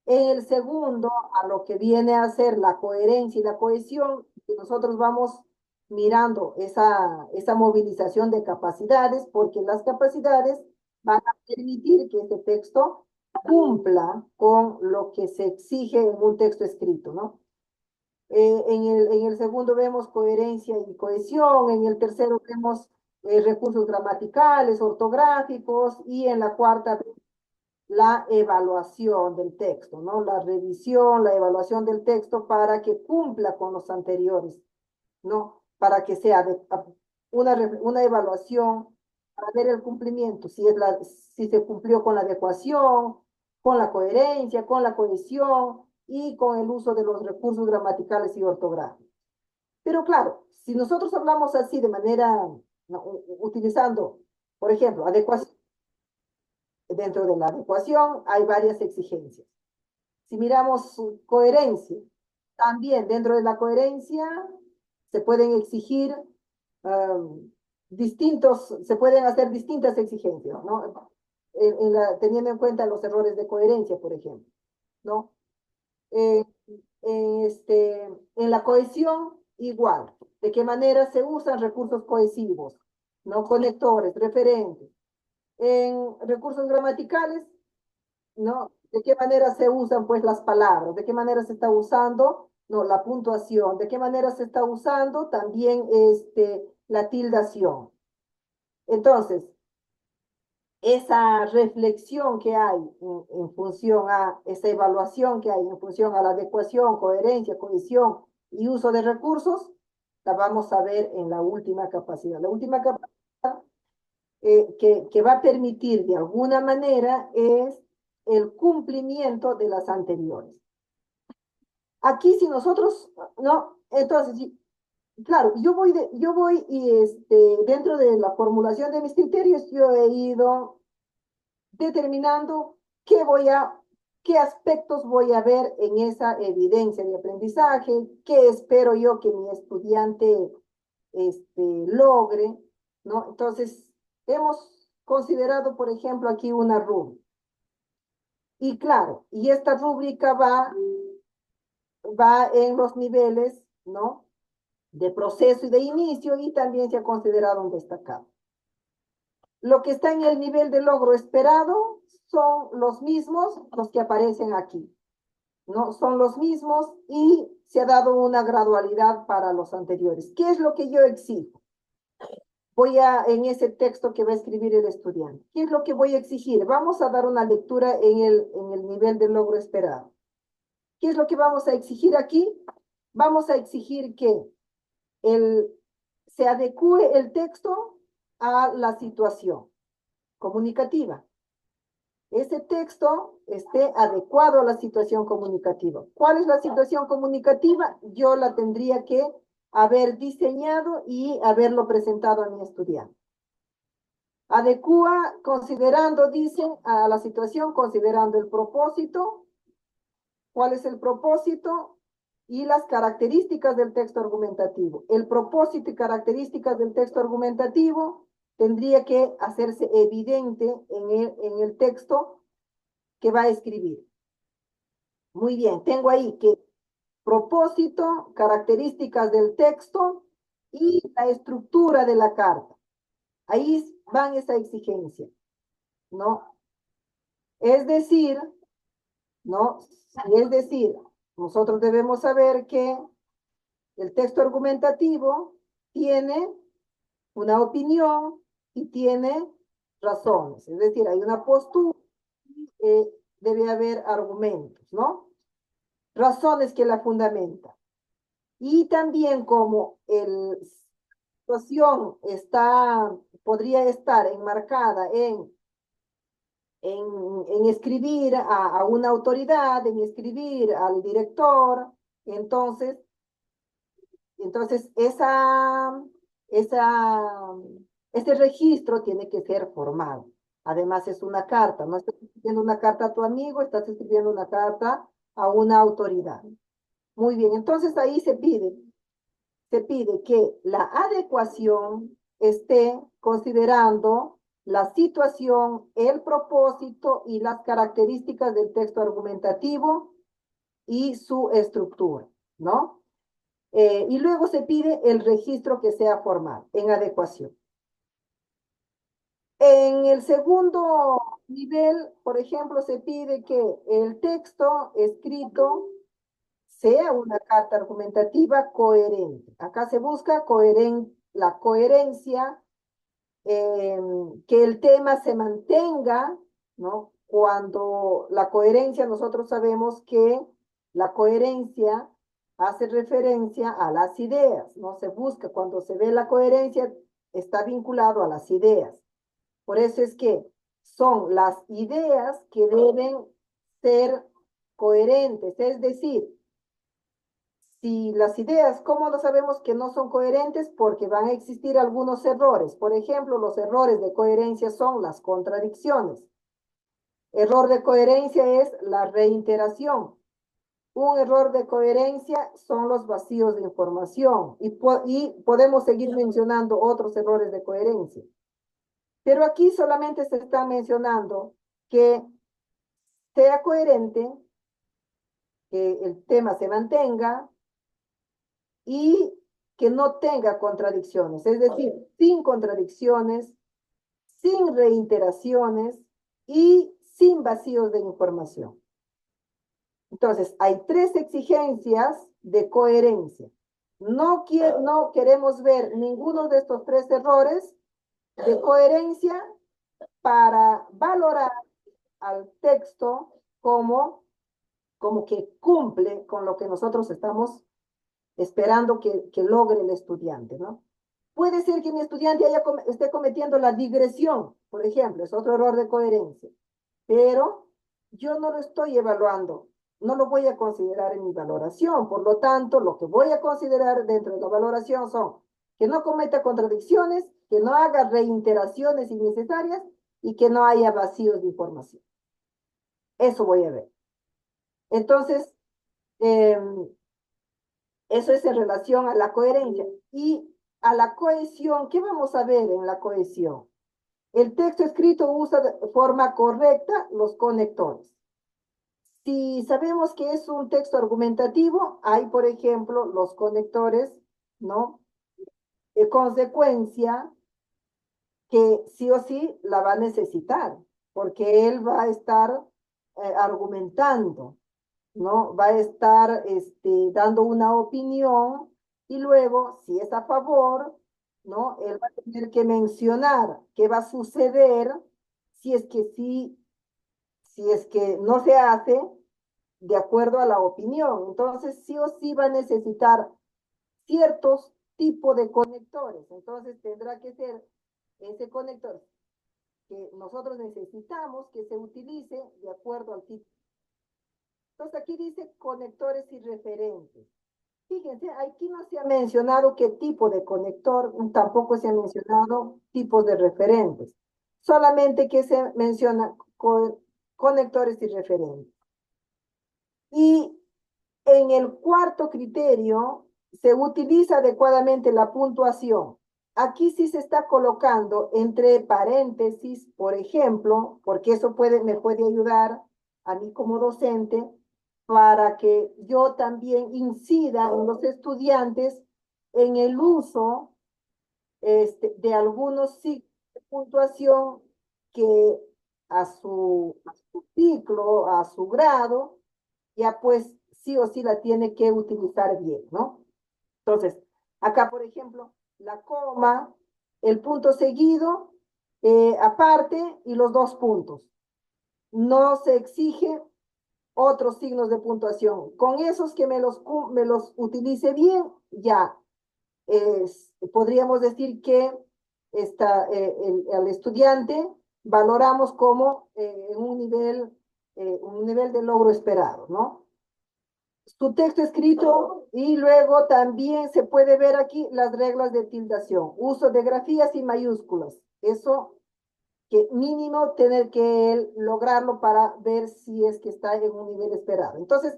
En el segundo, a lo que viene a ser la coherencia y la cohesión, que nosotros vamos mirando esa movilización de capacidades, porque las capacidades van a permitir que este texto cumpla con lo que se exige en un texto escrito, ¿no? En el segundo vemos coherencia y cohesión, en el tercero vemos recursos gramaticales, ortográficos, y en la cuarta la evaluación del texto, ¿no? La revisión, la evaluación del texto para que cumpla con los anteriores, ¿no? Para que sea una evaluación para ver el cumplimiento, si se cumplió con la adecuación, con la coherencia, con la cohesión y con el uso de los recursos gramaticales y ortográficos. Pero claro, si nosotros hablamos así de manera, ¿no? Utilizando, por ejemplo, adecuación, dentro de la adecuación hay varias exigencias. Si miramos su coherencia, también dentro de la coherencia se pueden exigir se pueden hacer distintas exigencias, ¿no? Teniendo en cuenta los errores de coherencia, por ejemplo, ¿no? Eh, en la cohesión, igual. ¿De qué manera se usan recursos cohesivos? ¿No? Conectores, referentes. En recursos gramaticales, ¿no? ¿De qué manera se usan pues las palabras? ¿De qué manera se está usando? No, la puntuación. ¿De qué manera se está usando? También la tildación. Entonces, esa reflexión que hay en función a esa evaluación que hay en función a la adecuación, coherencia, cohesión y uso de recursos, la vamos a ver en la última capacidad. La última capacidad que va a permitir de alguna manera es el cumplimiento de las anteriores. Aquí si nosotros, ¿no? Entonces, claro, yo voy y dentro de la formulación de mis criterios, yo he ido determinando qué aspectos voy a ver en esa evidencia de aprendizaje, qué espero yo que mi estudiante logre, ¿no? Entonces, hemos considerado, por ejemplo, aquí una rúbrica. Y claro, y esta rúbrica va en los niveles, ¿no? De proceso y de inicio, y también se ha considerado un destacado. Lo que está en el nivel de logro esperado son los mismos los que aparecen aquí, ¿no? Son los mismos y se ha dado una gradualidad para los anteriores. ¿Qué es lo que yo exijo? En ese texto que va a escribir el estudiante, ¿qué es lo que voy a exigir? Vamos a dar una lectura en el nivel de logro esperado. ¿Qué es lo que vamos a exigir aquí? Vamos a exigir que se adecue el texto a la situación comunicativa. Ese texto esté adecuado a la situación comunicativa. ¿Cuál es la situación comunicativa? Yo la tendría que haber diseñado y haberlo presentado a mi estudiante. Adecúa considerando, dicen, a la situación, considerando el propósito. ¿Cuál es el propósito? Y las características del texto argumentativo. El propósito y características del texto argumentativo tendría que hacerse evidente en el texto que va a escribir. Muy bien, tengo ahí que propósito, características del texto y la estructura de la carta. Ahí van esa exigencia, ¿no? Es decir, ¿no? Es decir, nosotros debemos saber que el texto argumentativo tiene una opinión y tiene razones. Es decir, hay una postura, debe haber argumentos, ¿no? Razones que la fundamentan. Y también como la situación podría estar enmarcada en escribir a una autoridad, en escribir al director, entonces ese registro tiene que ser formal. Además es una carta, no estás escribiendo una carta a tu amigo, estás escribiendo una carta a una autoridad. Muy bien, entonces ahí se pide que la adecuación esté considerando la situación, el propósito y las características del texto argumentativo y su estructura, ¿no? Y luego se pide el registro que sea formal en adecuación. En el segundo nivel, por ejemplo, se pide que el texto escrito sea una carta argumentativa coherente. Acá se busca la coherencia, que el tema se mantenga, ¿no? Cuando la coherencia, nosotros sabemos que la coherencia hace referencia a las ideas, ¿no? Se busca, cuando se ve la coherencia, está vinculado a las ideas. Por eso es que son las ideas que deben ser coherentes, es decir, si las ideas, ¿cómo lo sabemos que no son coherentes? Porque van a existir algunos errores. Por ejemplo, los errores de coherencia son las contradicciones. Error de coherencia es la reiteración. Un error de coherencia son los vacíos de información. Y podemos seguir mencionando otros errores de coherencia. Pero aquí solamente se está mencionando que sea coherente, que el tema se mantenga, y que no tenga contradicciones, es decir, sin contradicciones, sin reiteraciones y sin vacíos de información. Entonces, hay tres exigencias de coherencia. No queremos ver ninguno de estos tres errores de coherencia para valorar al texto como que cumple con lo que nosotros estamos esperando que logre el estudiante, ¿no? Puede ser que mi estudiante esté cometiendo la digresión, por ejemplo, es otro error de coherencia, pero yo no lo estoy evaluando, no lo voy a considerar en mi valoración, por lo tanto, lo que voy a considerar dentro de la valoración son que no cometa contradicciones, que no haga reiteraciones innecesarias y que no haya vacíos de información. Eso voy a ver. Entonces, eso es en relación a la coherencia. Y a la cohesión, ¿qué vamos a ver en la cohesión? El texto escrito usa de forma correcta los conectores. Si sabemos que es un texto argumentativo, hay, por ejemplo, los conectores, ¿no? De consecuencia, que sí o sí la va a necesitar, porque él va a estar argumentando, ¿no? Va a estar dando una opinión y luego, si es a favor, ¿no? Él va a tener que mencionar qué va a suceder si es que si es que no se hace de acuerdo a la opinión. Entonces, sí o sí va a necesitar ciertos tipos de conectores. Entonces, tendrá que ser ese conector que nosotros necesitamos que se utilice de acuerdo al tipo. Entonces aquí dice conectores y referentes. Fíjense, aquí no se ha mencionado qué tipo de conector, tampoco se ha mencionado tipos de referentes. Solamente que se menciona conectores y referentes. Y en el cuarto criterio se utiliza adecuadamente la puntuación. Aquí sí se está colocando entre paréntesis, por ejemplo, porque eso me puede ayudar a mí como docente para que yo también incida en los estudiantes en el uso de algunos signos de puntuación que a su ciclo, a su grado, ya pues sí o sí la tiene que utilizar bien, ¿no? Entonces, acá, por ejemplo, la coma, el punto seguido, aparte y los dos puntos. No se exige otros signos de puntuación. Con esos que me los utilice bien, ya podríamos decir que al estudiante valoramos como un nivel de logro esperado, ¿no? Su texto escrito y luego también se puede ver aquí las reglas de tildación, uso de grafías y mayúsculas. Eso que mínimo tener que lograrlo para ver si es que está en un nivel esperado. Entonces,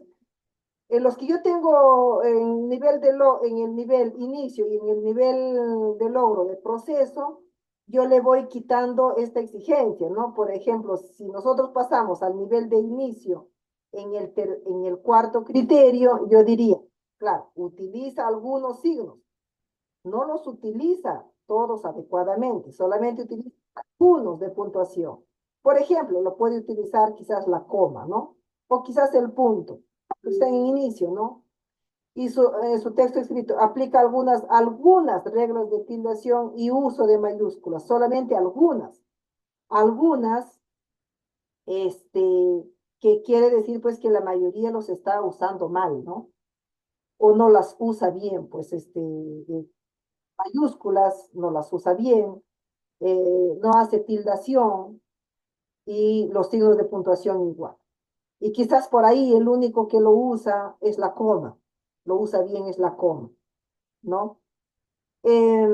en los que yo tengo en el nivel inicio y en el nivel de logro de proceso, yo le voy quitando esta exigencia, ¿no? Por ejemplo, si nosotros pasamos al nivel de inicio en el cuarto criterio, yo diría, claro, utiliza algunos signos, no los utiliza todos adecuadamente, solamente utiliza algunos de puntuación. Por ejemplo, lo puede utilizar quizás la coma, ¿no? O quizás el punto, que está en inicio, ¿no? Y su texto escrito aplica algunas reglas de tildación y uso de mayúsculas, solamente algunas, que quiere decir pues que la mayoría los está usando mal, ¿no? O no las usa bien, pues mayúsculas no las usa bien, no hace tildación y los signos de puntuación igual. Y quizás por ahí el único que lo usa es la coma, lo usa bien es la coma, ¿no? Eh,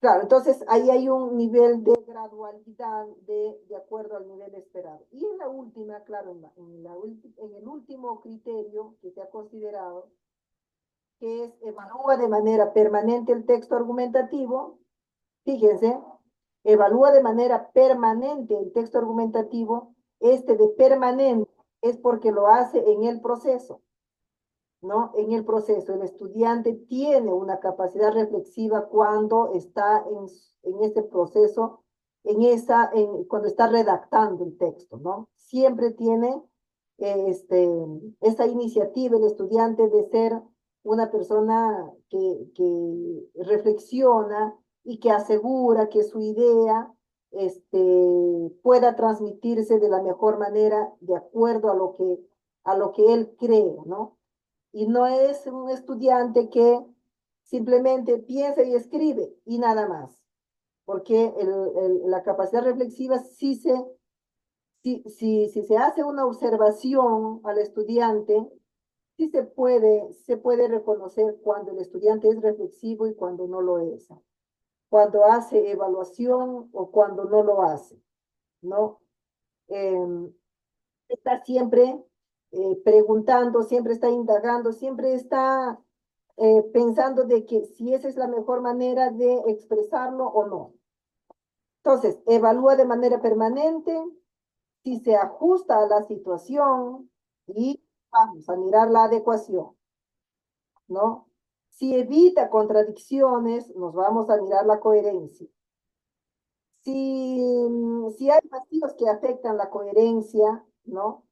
claro, entonces ahí hay un nivel de gradualidad de acuerdo al nivel esperado. Y en la última, claro, en el último criterio que se ha considerado, que es evalúa de manera permanente el texto argumentativo, fíjense, evalúa de manera permanente el texto argumentativo, de permanente es porque lo hace en el proceso. ¿No? En el proceso, el estudiante tiene una capacidad reflexiva cuando está en ese proceso, cuando está redactando el texto, ¿no? Siempre tiene esa iniciativa el estudiante de ser una persona que reflexiona y que asegura que su idea pueda transmitirse de la mejor manera de acuerdo a lo que él cree, ¿no? Y no es un estudiante que simplemente piensa y escribe y nada más, porque la capacidad reflexiva si se hace una observación al estudiante, sí se puede reconocer cuando el estudiante es reflexivo y cuando no lo es, cuando hace evaluación o cuando no lo hace, ¿no? Eh, Está siempre preguntando, siempre está indagando, siempre está pensando de que si esa es la mejor manera de expresarlo o no. Entonces, evalúa de manera permanente si se ajusta a la situación y vamos a mirar la adecuación, ¿no? Si evita contradicciones, nos vamos a mirar la coherencia. Si hay vacíos que afectan la coherencia, ¿no?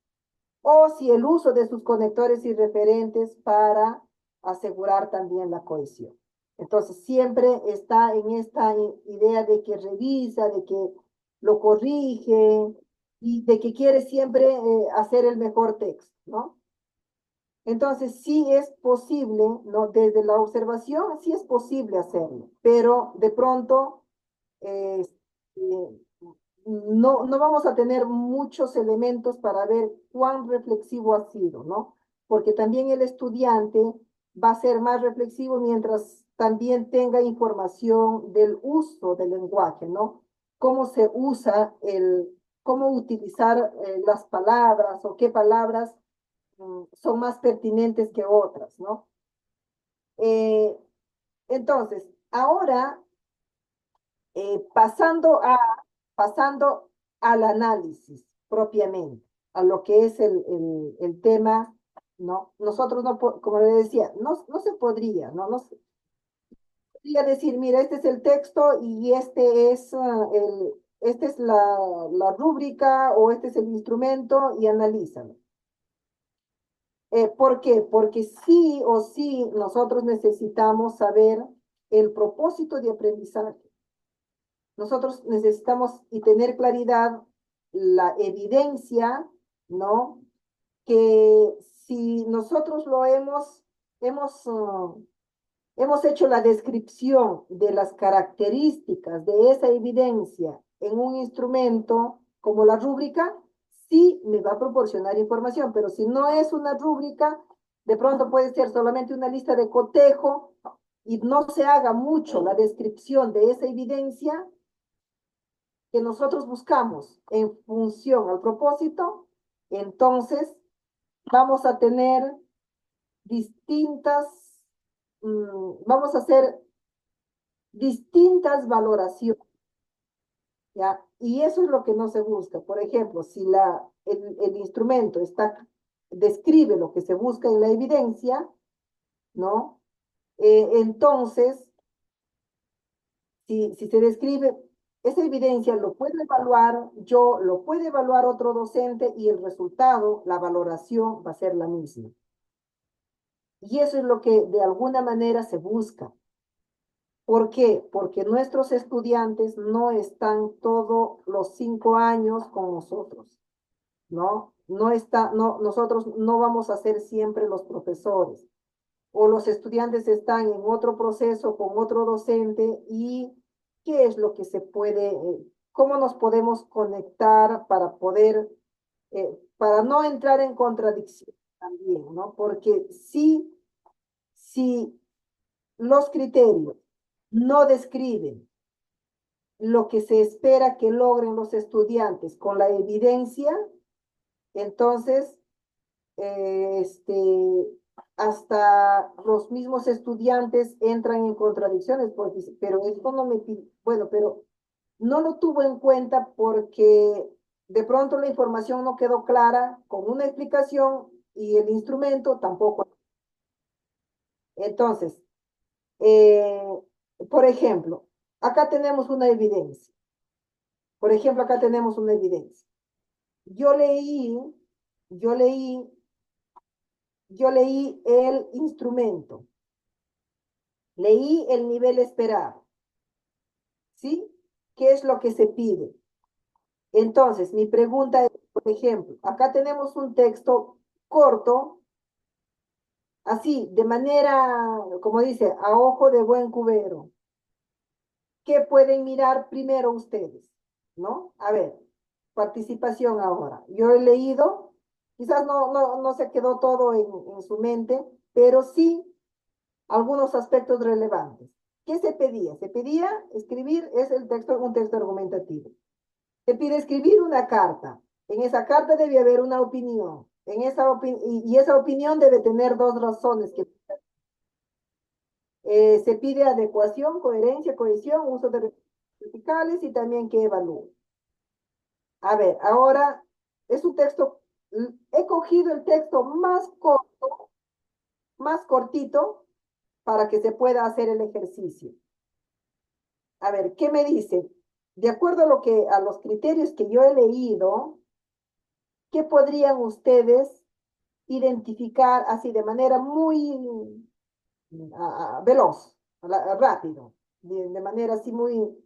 O si el uso de sus conectores y referentes para asegurar también la cohesión. Entonces, siempre está en esta idea de que revisa, de que lo corrige y de que quiere siempre hacer el mejor texto, ¿no? Entonces, sí es posible, ¿no? Desde la observación, sí es posible hacerlo, pero de pronto eh, no vamos a tener muchos elementos para ver cuán reflexivo ha sido, ¿no? Porque también el estudiante va a ser más reflexivo mientras también tenga información del uso del lenguaje, ¿no? Cómo se usa cómo utilizar las palabras o qué palabras son más pertinentes que otras, ¿no? Eh, entonces, ahora, pasando al análisis propiamente, a lo que es el tema, ¿no? Nosotros, no, como le decía, no se podría, ¿no? No se podría decir, mira, este es el texto y esta es la rúbrica o este es el instrumento y analízalo. ¿Por qué? Porque sí o sí nosotros necesitamos saber el propósito de aprendizaje. Nosotros necesitamos y tener claridad la evidencia, ¿no? Que si nosotros hemos hecho la descripción de las características de esa evidencia en un instrumento como la rúbrica, sí me va a proporcionar información, pero si no es una rúbrica, de pronto puede ser solamente una lista de cotejo y no se haga mucho la descripción de esa evidencia que nosotros buscamos en función al propósito, entonces vamos a tener distintas, vamos a hacer distintas valoraciones, ¿ya? Y eso es lo que no se busca. Por ejemplo, si el instrumento describe lo que se busca en la evidencia, ¿no? Entonces, si se describe esa evidencia, lo puede evaluar yo, lo puede evaluar otro docente y el resultado, la valoración va a ser la misma. Y eso es lo que de alguna manera se busca. ¿Por qué? Porque nuestros estudiantes no están todos los 5 años con nosotros, ¿no? Nosotros no vamos a ser siempre los profesores. O los estudiantes están en otro proceso con otro docente y qué es lo que cómo nos podemos conectar para para no entrar en contradicción también, ¿no? Porque si los criterios no describen lo que se espera que logren los estudiantes con la evidencia, entonces, hasta los mismos estudiantes entran en contradicciones, porque pero esto no me pide, bueno, pero no lo tuvo en cuenta porque de pronto la información no quedó clara con una explicación y el instrumento tampoco. Entonces, eh, por ejemplo, acá tenemos una evidencia. Por ejemplo, acá tenemos una evidencia. Yo leí, yo leí, yo leí el instrumento. Leí el nivel esperado. ¿Sí? ¿Qué es lo que se pide? Entonces, mi pregunta es, por ejemplo, acá tenemos un texto corto, así, de manera, como dice, a ojo de buen cubero. ¿Qué pueden mirar primero ustedes? ¿No? A ver, participación ahora. Yo he leído, quizás no se quedó todo en su mente, pero sí algunos aspectos relevantes. ¿Qué se pedía? Se pedía escribir, un texto argumentativo. Se pide escribir una carta. En esa carta debe haber una opinión. Y esa opinión debe tener dos razones. Se pide adecuación, coherencia, cohesión, uso de recursos verticales y también que evalúe. A ver, ahora es un texto, he cogido el texto más corto, más cortito, para que se pueda hacer el ejercicio. A ver, ¿qué me dice? De acuerdo a los criterios que yo he leído, ¿qué podrían ustedes identificar así de manera muy veloz, rápido, de manera así muy,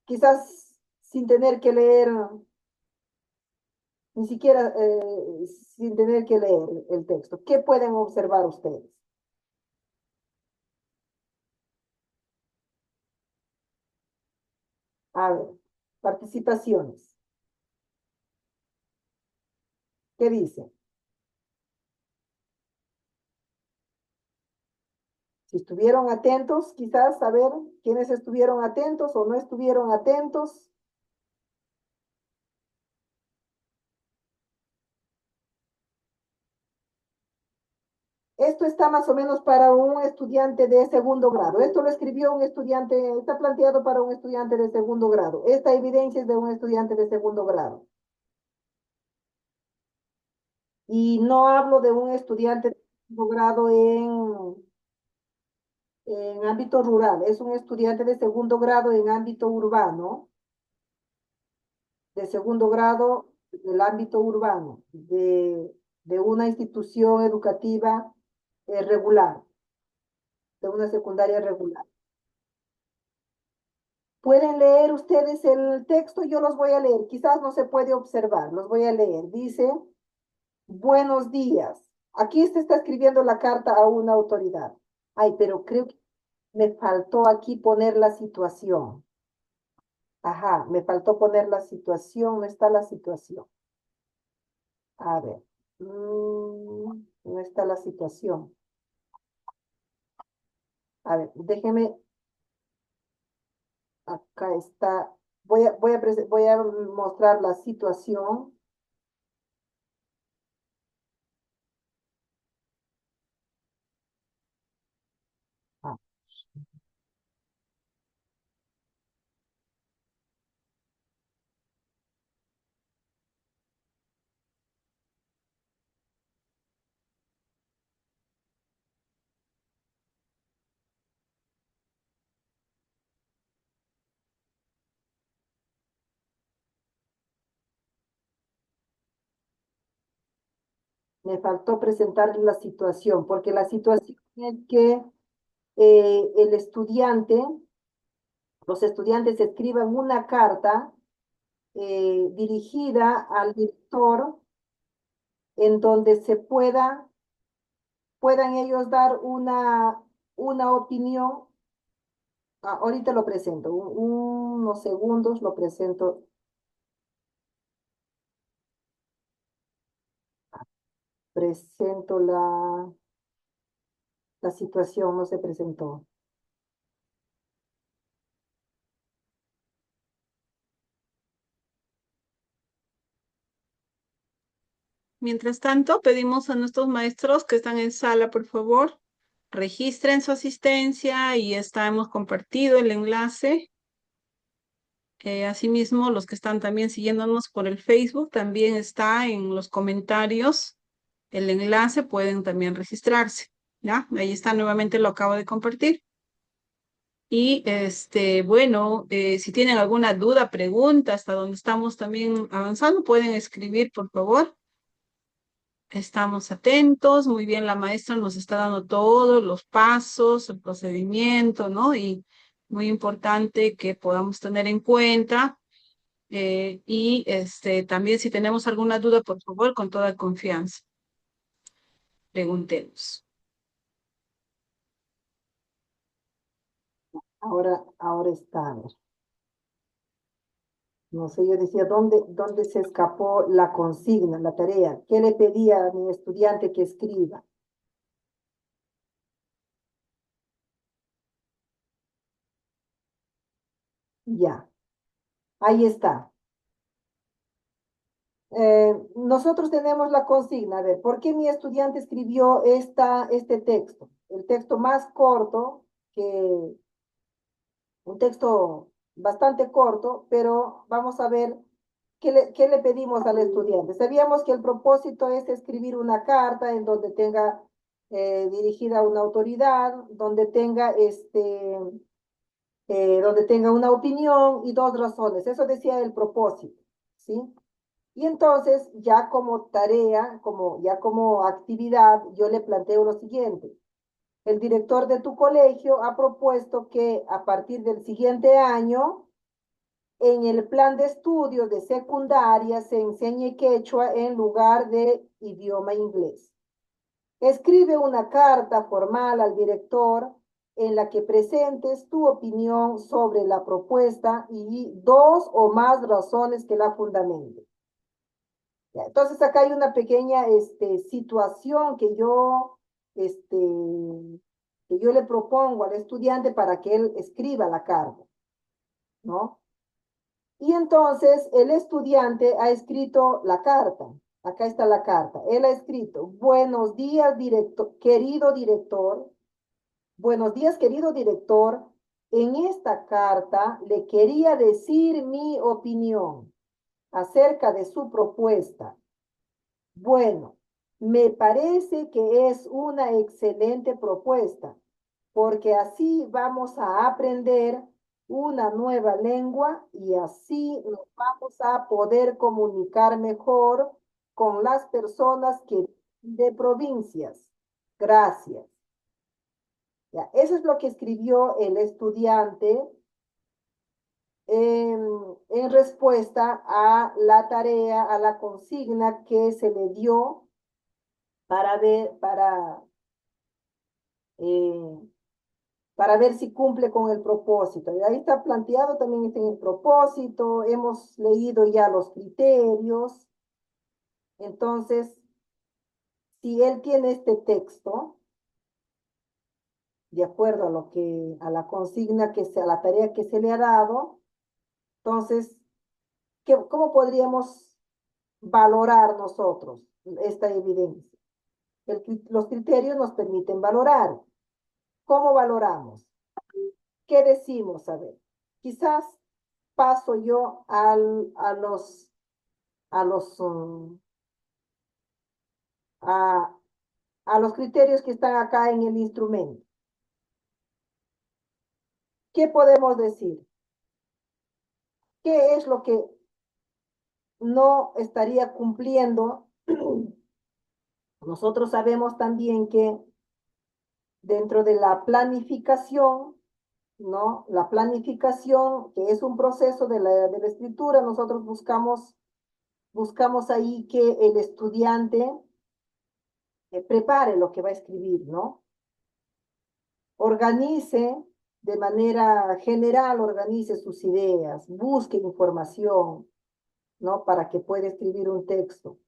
quizás sin tener que leer, ni siquiera sin tener que leer el texto? ¿Qué pueden observar ustedes? A ver, participaciones. ¿Qué dice? Si estuvieron atentos, quizás saber quiénes estuvieron atentos o no estuvieron atentos. Esto está más o menos para un estudiante de segundo grado. Esto lo escribió un estudiante, está planteado para un estudiante de segundo grado. Esta evidencia es de un estudiante de segundo grado. Y no hablo de un estudiante de segundo grado en ámbito rural. Es un estudiante de segundo grado en ámbito urbano, de segundo grado del ámbito urbano, de una institución educativa regular, de una secundaria regular. ¿Pueden leer ustedes el texto? Yo los voy a leer. Quizás no se puede observar. Los voy a leer. Dice, buenos días. Aquí se está escribiendo la carta a una autoridad. Ay, pero creo que me faltó aquí poner la situación. Ajá, me faltó poner la situación. No está la situación. A ver. No está la situación. A ver, déjeme. Acá está. Voy a mostrar la situación. Ah, me faltó presentar la situación, porque la situación es que el estudiante, los estudiantes escriban una carta dirigida al director en donde puedan ellos dar una opinión. Ah, ahorita lo presento, unos segundos lo presento. Presento la situación, no se presentó. Mientras tanto, pedimos a nuestros maestros que están en sala, por favor, registren su asistencia y hemos compartido el enlace. Asimismo, los que están también siguiéndonos por el Facebook, también está en los comentarios el enlace, pueden también registrarse, ¿ya? Ahí está, nuevamente lo acabo de compartir. Y bueno, si tienen alguna duda, pregunta, hasta donde estamos también avanzando, pueden escribir, por favor. Estamos atentos, muy bien, la maestra nos está dando todos los pasos, el procedimiento, ¿no? Y muy importante que podamos tener en cuenta. Y también si tenemos alguna duda, por favor, con toda confianza, preguntemos. Ahora está. A ver. No sé, yo decía, ¿dónde se escapó la consigna, la tarea? ¿Qué le pedía a mi estudiante que escriba? Ya, ahí está. Nosotros tenemos la consigna. A ver, ¿por qué mi estudiante escribió este texto? El texto más corto, un texto bastante corto, pero vamos a ver qué le pedimos al estudiante. Sabíamos que el propósito es escribir una carta en donde tenga dirigida a una autoridad, donde tenga una opinión y dos razones. Eso decía el propósito, ¿sí? Y entonces, ya como tarea, ya como actividad, yo le planteo lo siguiente. El director de tu colegio ha propuesto que a partir del siguiente año, en el plan de estudios de secundaria, se enseñe quechua en lugar de idioma inglés. Escribe una carta formal al director en la que presentes tu opinión sobre la propuesta y dos o más razones que la fundamenten. Entonces acá hay una pequeña situación que yo le propongo al estudiante para que él escriba la carta, ¿no? Y entonces el estudiante ha escrito la carta. Acá está la carta. Él ha escrito: buenos días, querido director. Buenos días, querido director. En esta carta le quería decir mi opinión acerca de su propuesta. Bueno, me parece que es una excelente propuesta, porque así vamos a aprender una nueva lengua y así nos vamos a poder comunicar mejor con las personas que de provincias. Gracias. Ya, eso es lo que escribió el estudiante en respuesta a la tarea, a la consigna que se le dio eh, para ver si cumple con el propósito. Y ahí está planteado también está en el propósito, hemos leído ya los criterios. Entonces, si él tiene este texto, de acuerdo a a la consigna a la tarea que se le ha dado, entonces, ¿cómo podríamos valorar nosotros esta evidencia? Los criterios nos permiten valorar. ¿Cómo valoramos? ¿Qué decimos? A ver, quizás paso yo a los, um, a, a los criterios que están acá en el instrumento. ¿Qué podemos decir? ¿Qué es lo que no estaría cumpliendo? Nosotros sabemos también que dentro de la planificación, ¿no? La planificación, que es un proceso de la escritura, nosotros buscamos ahí que el estudiante prepare lo que va a escribir, ¿no? Organice de manera general, organice sus ideas, busque información, ¿no? Para que pueda escribir un texto.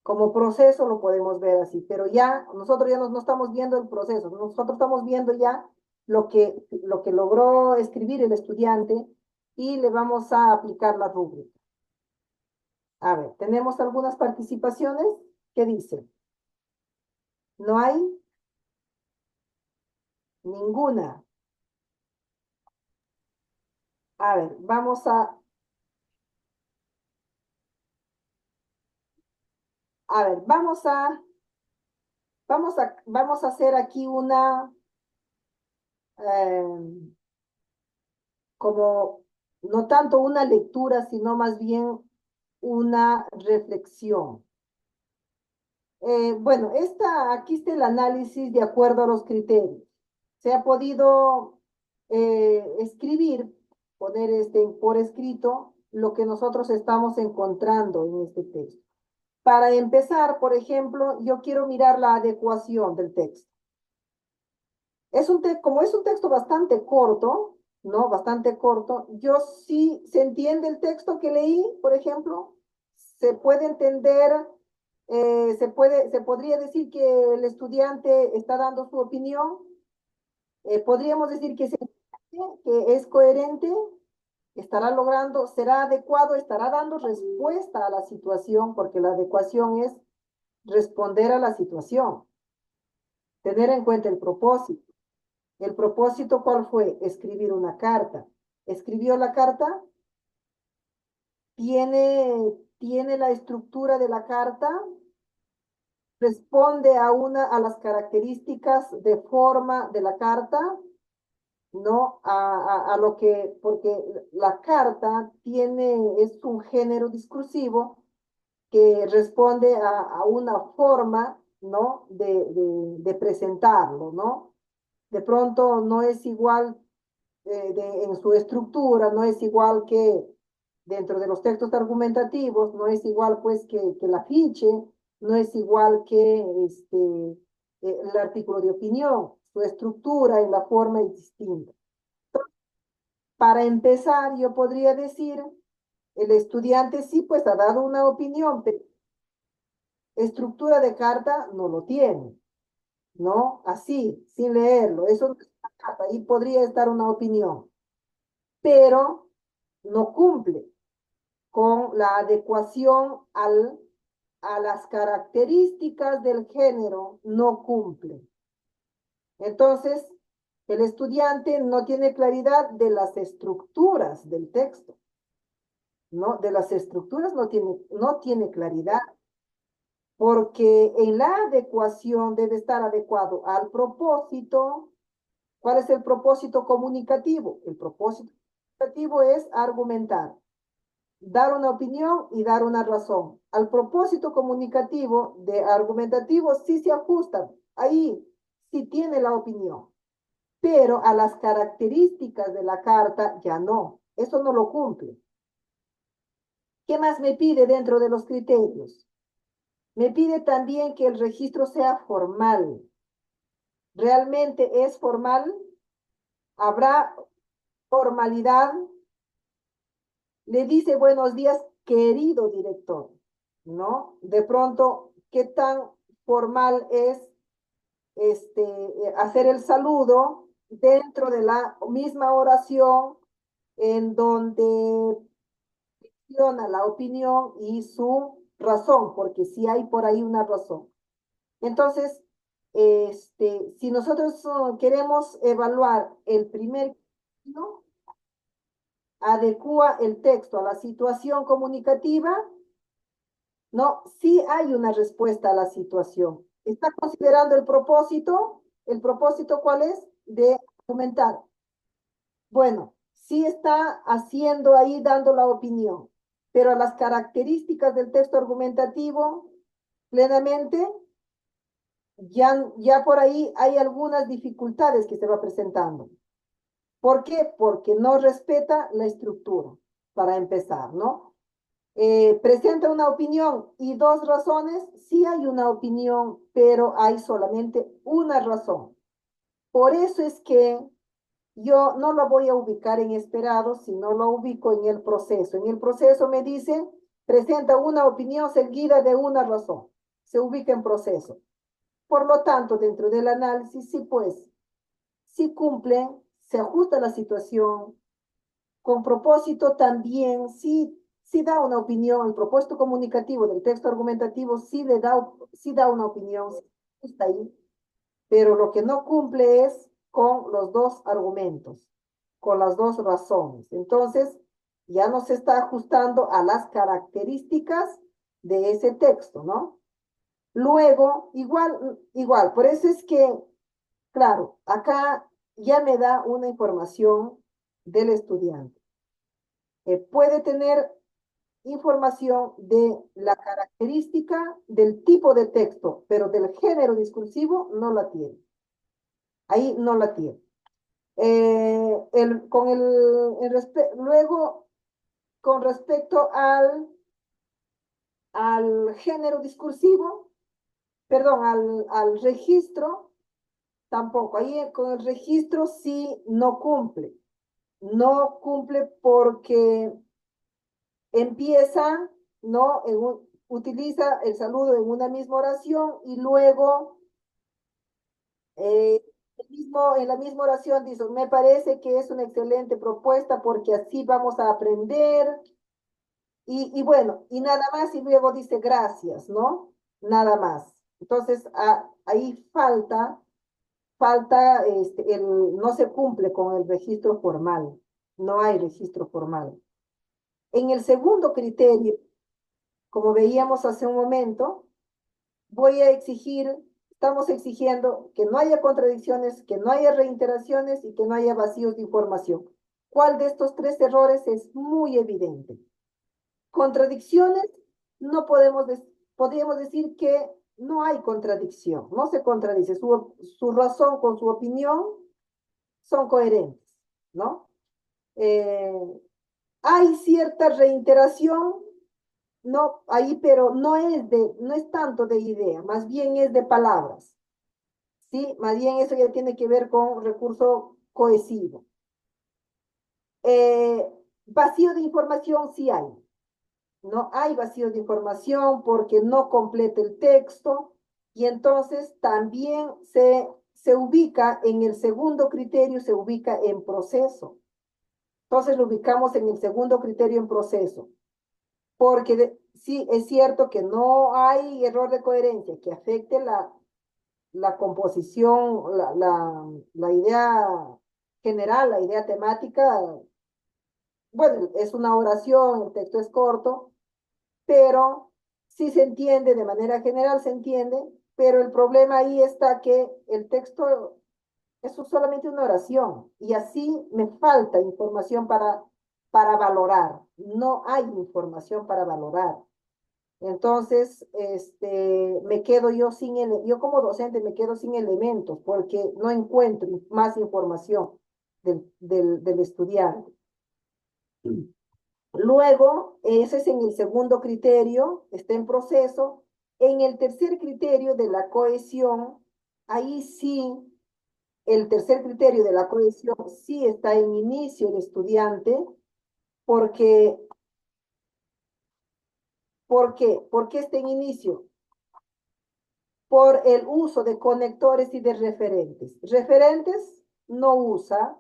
Como proceso lo podemos ver así, pero ya nosotros ya no estamos viendo el proceso, nosotros estamos viendo ya lo que logró escribir el estudiante y le vamos a aplicar la rúbrica. A ver, tenemos algunas participaciones. ¿Qué dice? ¿No hay? Ninguna. A ver, vamos a hacer aquí eh, como, no tanto una lectura, sino más bien una reflexión. Bueno, aquí está el análisis de acuerdo a los criterios. Se ha podido escribir, poner por escrito lo que nosotros estamos encontrando en este texto. Para empezar, por ejemplo, yo quiero mirar la adecuación del texto. Como es un texto bastante corto, ¿no? Bastante corto, se entiende el texto que leí, por ejemplo, se puede entender, se podría decir que el estudiante está dando su opinión, podríamos decir que es coherente, será adecuado, estará dando respuesta a la situación, porque la adecuación es responder a la situación, tener en cuenta el propósito. ¿El propósito cuál fue? Escribir una carta. ¿Escribió la carta? ¿Tiene la estructura de la carta? ¿Responde a las características de forma de la carta? No, porque la carta es un género discursivo que responde a una forma, ¿no? De presentarlo, ¿no? De pronto no es igual en su estructura, no es igual que dentro de los textos argumentativos, no es igual pues que el afiche, no es igual que el artículo de opinión, su estructura y la forma es distinta. Para empezar, yo podría decir, el estudiante sí, pues ha dado una opinión, pero estructura de carta no lo tiene, ¿no? Así, sin leerlo. Eso no es una carta, ahí podría estar una opinión, pero no cumple con la adecuación a las características del género, no cumple. Entonces, el estudiante no tiene claridad de las estructuras del texto, ¿no? De las estructuras no tiene claridad, porque en la adecuación debe estar adecuado al propósito. ¿Cuál es el propósito comunicativo? El propósito comunicativo es argumentar, dar una opinión y dar una razón. Al propósito comunicativo de argumentativo sí se ajusta, ahí sí tiene la opinión, pero a las características de la carta ya no, eso no lo cumple. ¿Qué más me pide dentro de los criterios? Me pide también que el registro sea formal. ¿Realmente es formal? ¿Habrá formalidad? Le dice buenos días, querido director, ¿no? De pronto, ¿qué tan formal es hacer el saludo dentro de la misma oración en donde menciona la opinión y su razón, porque sí hay por ahí una razón? Entonces, si nosotros queremos evaluar el primer, ¿no? Adecua el texto a la situación comunicativa, no, sí hay una respuesta a la situación. ¿Está considerando el propósito? ¿El propósito cuál es? De argumentar. Bueno, sí está haciendo ahí, dando la opinión, pero a las características del texto argumentativo, plenamente, ya por ahí hay algunas dificultades que se va presentando. ¿Por qué? Porque no respeta la estructura, para empezar, ¿no? Presenta una opinión y dos razones, sí hay una opinión, pero hay solamente una razón. Por eso es que yo no lo voy a ubicar en esperado, sino lo ubico en el proceso. En el proceso me dice, presenta una opinión seguida de una razón. Se ubica en proceso. Por lo tanto, dentro del análisis, sí, pues, sí cumple, se ajusta a la situación, con propósito también, sí da una opinión, el propósito comunicativo del texto argumentativo sí da una opinión, sí está ahí, pero lo que no cumple es con los dos argumentos, con las dos razones. Entonces, ya no se está ajustando a las características de ese texto, ¿no? Luego, igual, por eso es que, claro, acá ya me da una información del estudiante. Puede tener información de la característica del tipo de texto, pero del género discursivo no la tiene. Ahí no la tiene. Luego, con respecto al género discursivo, perdón, al registro, tampoco. Ahí con el registro sí no cumple. No cumple porque empieza, ¿no? Utiliza el saludo en una misma oración y luego en la misma oración dice, me parece que es una excelente propuesta porque así vamos a aprender. Y bueno, y nada más, y luego dice gracias, ¿no? Nada más. Entonces, ahí no se cumple con el registro formal. No hay registro formal. En el segundo criterio, como veíamos hace un momento, estamos exigiendo que no haya contradicciones, que no haya reiteraciones y que no haya vacíos de información. ¿Cuál de estos tres errores es muy evidente? Contradicciones, no podríamos decir que no hay contradicción, no se contradice, su razón con su opinión son coherentes, ¿no? Hay cierta reiteración, no, ahí, pero no es tanto de idea, más bien es de palabras. ¿sí? Más bien eso ya tiene que ver con recurso cohesivo. Vacío de información sí hay. No hay vacío de información porque no completa el texto y entonces también se ubica en el segundo criterio, se ubica en proceso. Entonces lo ubicamos en el segundo criterio en proceso. Porque sí, es cierto que no hay error de coherencia que afecte la composición, la idea general, la idea temática. Bueno, es una oración, el texto es corto, pero sí se entiende, de manera general se entiende, pero el problema ahí está que el texto es solamente una oración y así me falta información para valorar. No hay información para valorar. Entonces, me quedo yo yo como docente me quedo sin elementos porque no encuentro más información del estudiante. Luego, ese es en el segundo criterio, está en proceso. En el tercer criterio de la cohesión, ahí sí, el tercer criterio de la cohesión sí está en inicio el estudiante, porque, ¿por qué está en inicio? Por el uso de conectores y de referentes. Referentes no usa.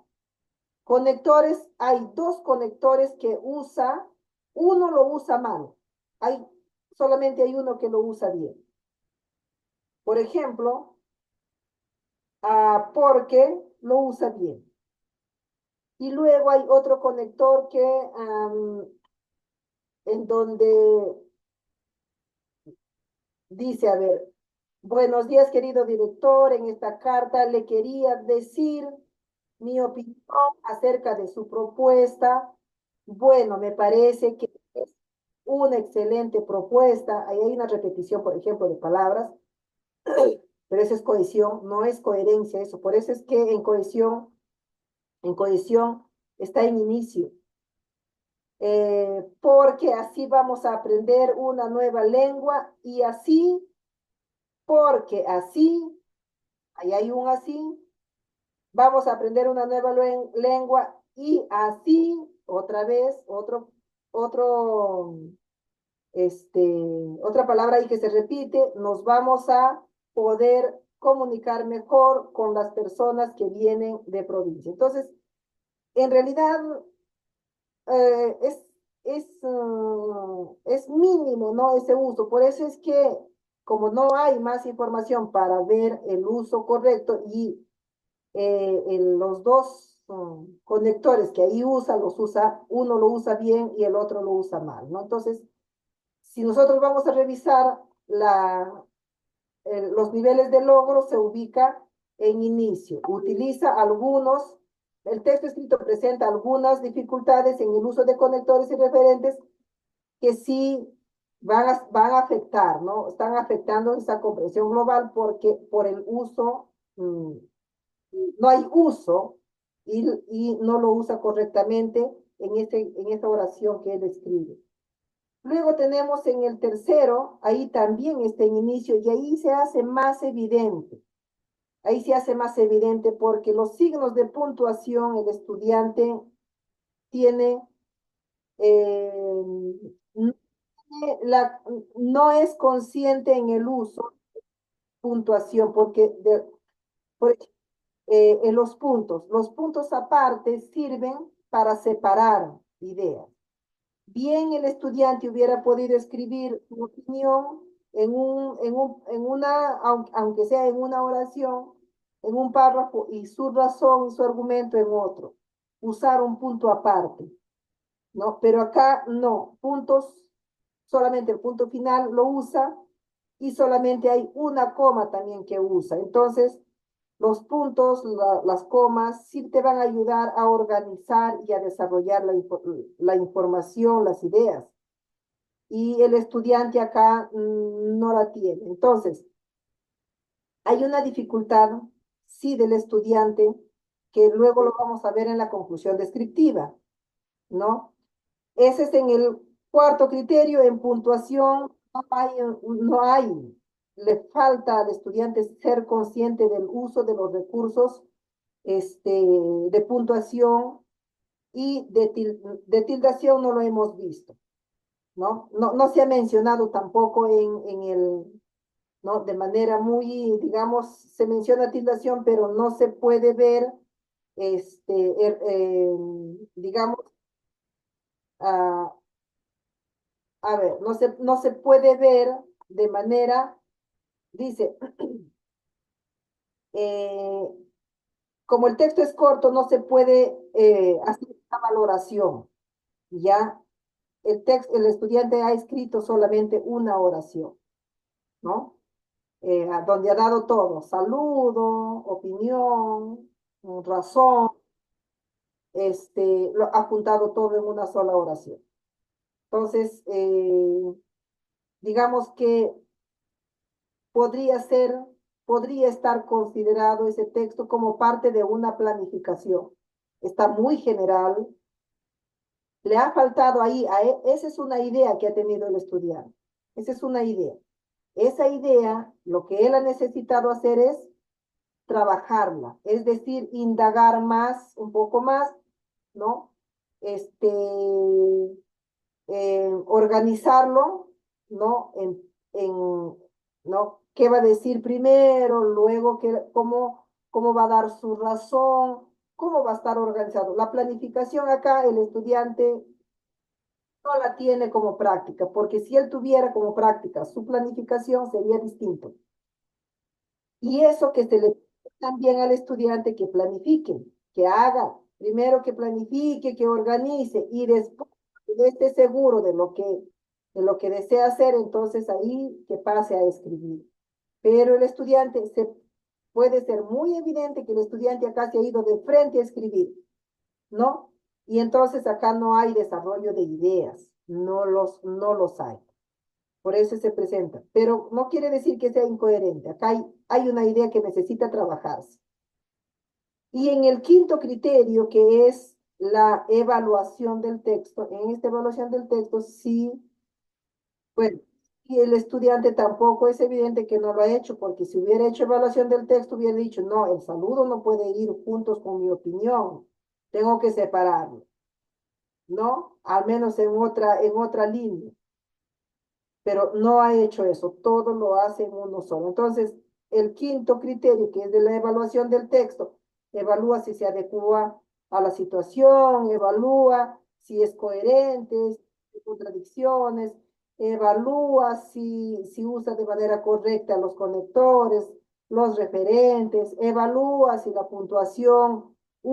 Conectores, hay dos conectores que usa, uno lo usa mal. Solamente hay uno que lo usa bien. Por ejemplo, porque lo usa bien. Y luego hay otro conector en donde dice, a ver, buenos días, querido director. En esta carta le quería decir mi opinión acerca de su propuesta. Bueno, me parece que es una excelente propuesta. Ahí hay una repetición, por ejemplo, de palabras, pero eso es cohesión, no es coherencia eso. Por eso es que en cohesión está en inicio. Porque así vamos a aprender una nueva lengua y así, porque así, ahí hay un así, vamos a aprender una nueva lengua y así, otra vez, otro, otra palabra ahí que se repite, nos vamos a poder comunicar mejor con las personas que vienen de provincia. Entonces, en realidad, eh, es, es mínimo, ¿no? Ese uso. Por eso es que, como no hay más información para ver el uso correcto y los dos conectores que ahí uno lo usa bien y el otro lo usa mal, ¿no? Entonces, si nosotros vamos a revisar los niveles de logro, se ubica en inicio. Utiliza el texto escrito presenta algunas dificultades en el uso de conectores y referentes que sí van a afectar, ¿no? Están afectando esa comprensión global porque por el uso, no hay uso y no lo usa correctamente en esta oración que él escribe. Luego tenemos en el tercero, ahí también está en inicio y ahí se hace más evidente. Ahí se hace más evidente porque los signos de puntuación el estudiante tiene, no, no es consciente en el uso de puntuación porque por, en los puntos aparte sirven para separar ideas. Bien el estudiante hubiera podido escribir su opinión aunque sea en una oración, en un párrafo, y su razón y su argumento en otro. Usar un punto aparte, ¿no? Pero acá no, solamente el punto final lo usa y solamente hay una coma también que usa. Entonces, los puntos, las comas, sí te van a ayudar a organizar y a desarrollar la información, las ideas. Y el estudiante acá no la tiene. Entonces, hay una dificultad, sí, del estudiante, que luego lo vamos a ver en la conclusión descriptiva, ¿no? Ese es en el cuarto criterio, en puntuación, no hay le falta al estudiante ser consciente del uso de los recursos de puntuación y de tildación no lo hemos visto, ¿no? No se ha mencionado tampoco ¿no? De manera muy, digamos, se menciona tildación, pero no se puede ver, digamos, ah, a ver, no se puede ver de manera, dice, eh, como el texto es corto, no se puede hacer esta valoración, ¿ya? El estudiante ha escrito solamente una oración, ¿no? Donde ha dado todo, saludo, opinión, razón, lo ha juntado todo en una sola oración. Entonces, digamos que podría ser, podría estar considerado ese texto como parte de una planificación. Está muy general. Le ha faltado ahí, esa es una idea que ha tenido el estudiante. Esa es una idea. Esa idea, lo que él ha necesitado hacer es trabajarla, es decir, indagar más, un poco más, ¿no? Organizarlo, ¿no? ¿No? ¿Qué va a decir primero? Luego, cómo va a dar su razón? ¿Cómo va a estar organizado? La planificación acá, el estudiante no la tiene como práctica, porque si él tuviera como práctica su planificación sería distinto. Y eso que se le pide también al estudiante que planifique, que haga, primero que planifique, que organice y después que esté seguro de lo que desea hacer, entonces ahí que pase a escribir. Pero el estudiante puede ser muy evidente que el estudiante acá se ha ido de frente a escribir, ¿no? Y entonces acá no hay desarrollo de ideas, no los hay. Por eso se presenta. Pero no quiere decir que sea incoherente. Acá hay una idea que necesita trabajarse. Y en el quinto criterio, que es la evaluación del texto, en esta evaluación del texto, sí, bueno, y el estudiante tampoco es evidente que no lo ha hecho, porque si hubiera hecho evaluación del texto, hubiera dicho, no, el saludo no puede ir juntos con mi opinión, tengo que separarlo, ¿no? Al menos en otra línea. Pero no ha hecho eso, todo lo hace en uno solo. Entonces, el quinto criterio, que es de la evaluación del texto, evalúa si se adecua a la situación, evalúa si es coherente, si hay contradicciones, evalúa si usa de manera correcta los conectores, los referentes, evalúa si la puntuación si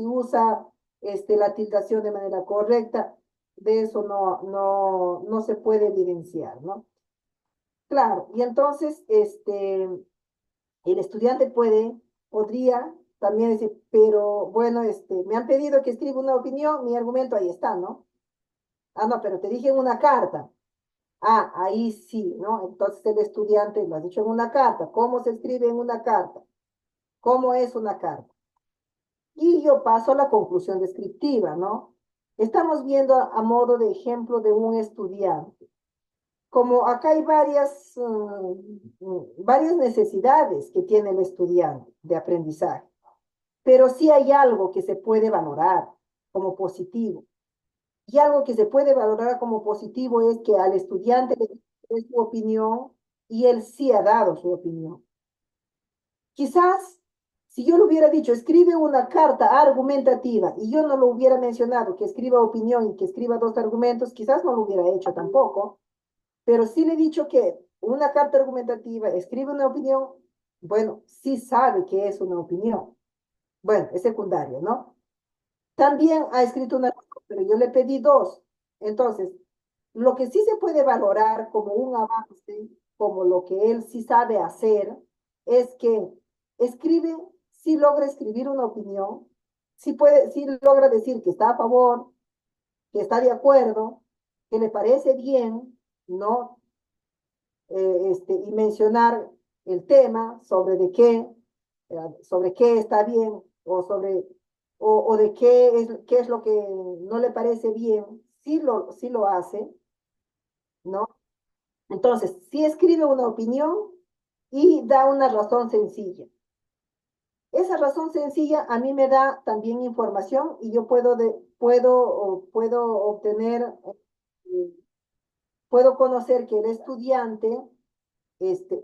usa la tildación de manera correcta. De eso no se puede evidenciar, ¿no? Claro, y entonces el estudiante podría también decir, pero bueno, me han pedido que escriba una opinión, mi argumento ahí está, ¿no? Ah, no, pero te dije en una carta. Ah, ahí sí, ¿no? Entonces el estudiante lo has dicho en una carta. ¿Cómo se escribe en una carta? ¿Cómo es una carta? Y yo paso a la conclusión descriptiva, ¿no? Estamos viendo a modo de ejemplo de un estudiante. Como acá hay varias necesidades que tiene el estudiante de aprendizaje, pero sí hay algo que se puede valorar como positivo. Y algo que se puede valorar como positivo es que al estudiante le dio su opinión y él sí ha dado su opinión. Quizás, si yo le hubiera dicho, escribe una carta argumentativa y yo no lo hubiera mencionado, que escriba opinión y que escriba dos argumentos, quizás no lo hubiera hecho tampoco. Pero sí le he dicho que una carta argumentativa, escribe una opinión, bueno, sí sabe que es una opinión. Bueno, es secundario, ¿no? También ha escrito una, pero yo le pedí dos. Entonces, lo que sí se puede valorar como un avance, como lo que él sí sabe hacer, es que escribe, sí logra escribir una opinión, sí logra decir que está a favor, que está de acuerdo, que le parece bien, ¿no? Y mencionar el tema sobre qué está bien o de qué es lo que no le parece bien, sí lo hace, ¿no? Entonces, sí escribe una opinión y da una razón sencilla. Esa razón sencilla a mí me da también información y yo puedo obtener, puedo conocer que el estudiante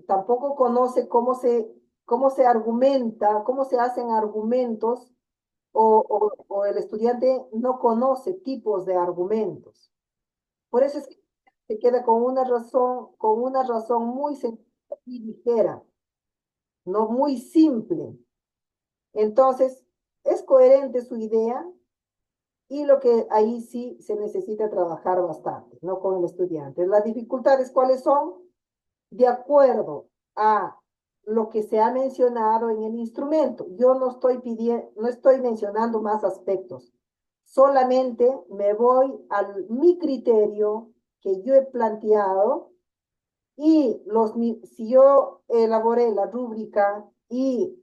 tampoco conoce cómo se argumenta, cómo se hacen argumentos, o el estudiante no conoce tipos de argumentos. Por eso es que se queda con una razón muy sencilla y ligera, no muy simple. Entonces, es coherente su idea y lo que ahí sí se necesita trabajar bastante, ¿no? Con el estudiante. Las dificultades, ¿cuáles son? De acuerdo a lo que se ha mencionado en el instrumento. Yo no estoy mencionando más aspectos. Solamente me voy mi criterio que yo he planteado y si yo elaboré la rúbrica y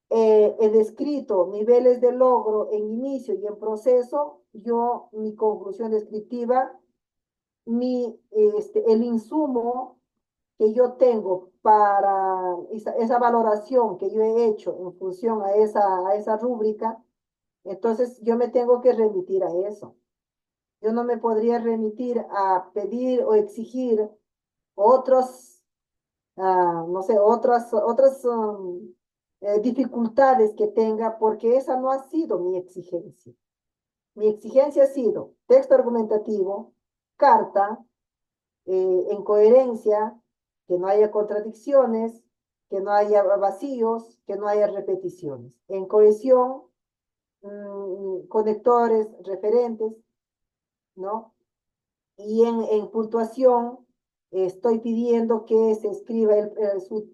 he descrito niveles de logro en inicio y en proceso, mi conclusión descriptiva, el insumo que yo tengo para esa valoración que yo he hecho en función a esa rúbrica, entonces yo me tengo que remitir a eso. Yo no me podría remitir a pedir o exigir otros, no sé, otras dificultades que tenga, porque esa no ha sido mi exigencia. Mi exigencia ha sido texto argumentativo, carta, en coherencia, que no haya contradicciones, que no haya vacíos, que no haya repeticiones. En cohesión, conectores, referentes, ¿no? Y en puntuación, estoy pidiendo que se escriba,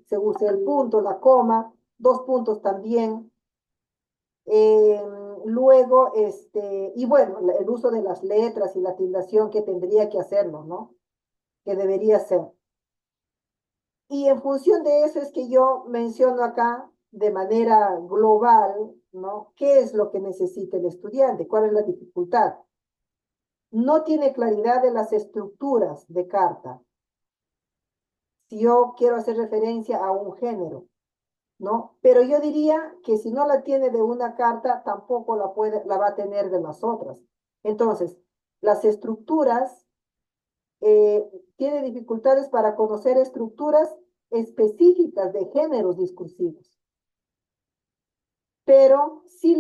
se use el punto, la coma, dos puntos también. Eh, Luego, y bueno, el uso de las letras y la tildación que tendría que hacerlo, ¿no? Que debería ser. Y en función de eso es que yo menciono acá de manera global, ¿no? ¿Qué es lo que necesita el estudiante? ¿Cuál es la dificultad? No tiene claridad de las estructuras de carta. Si yo quiero hacer referencia a un género, ¿no? Pero yo diría que si no la tiene de una carta, tampoco la va a tener de las otras. Entonces, las estructuras, tiene dificultades para conocer estructuras específicas de géneros discursivos, pero sí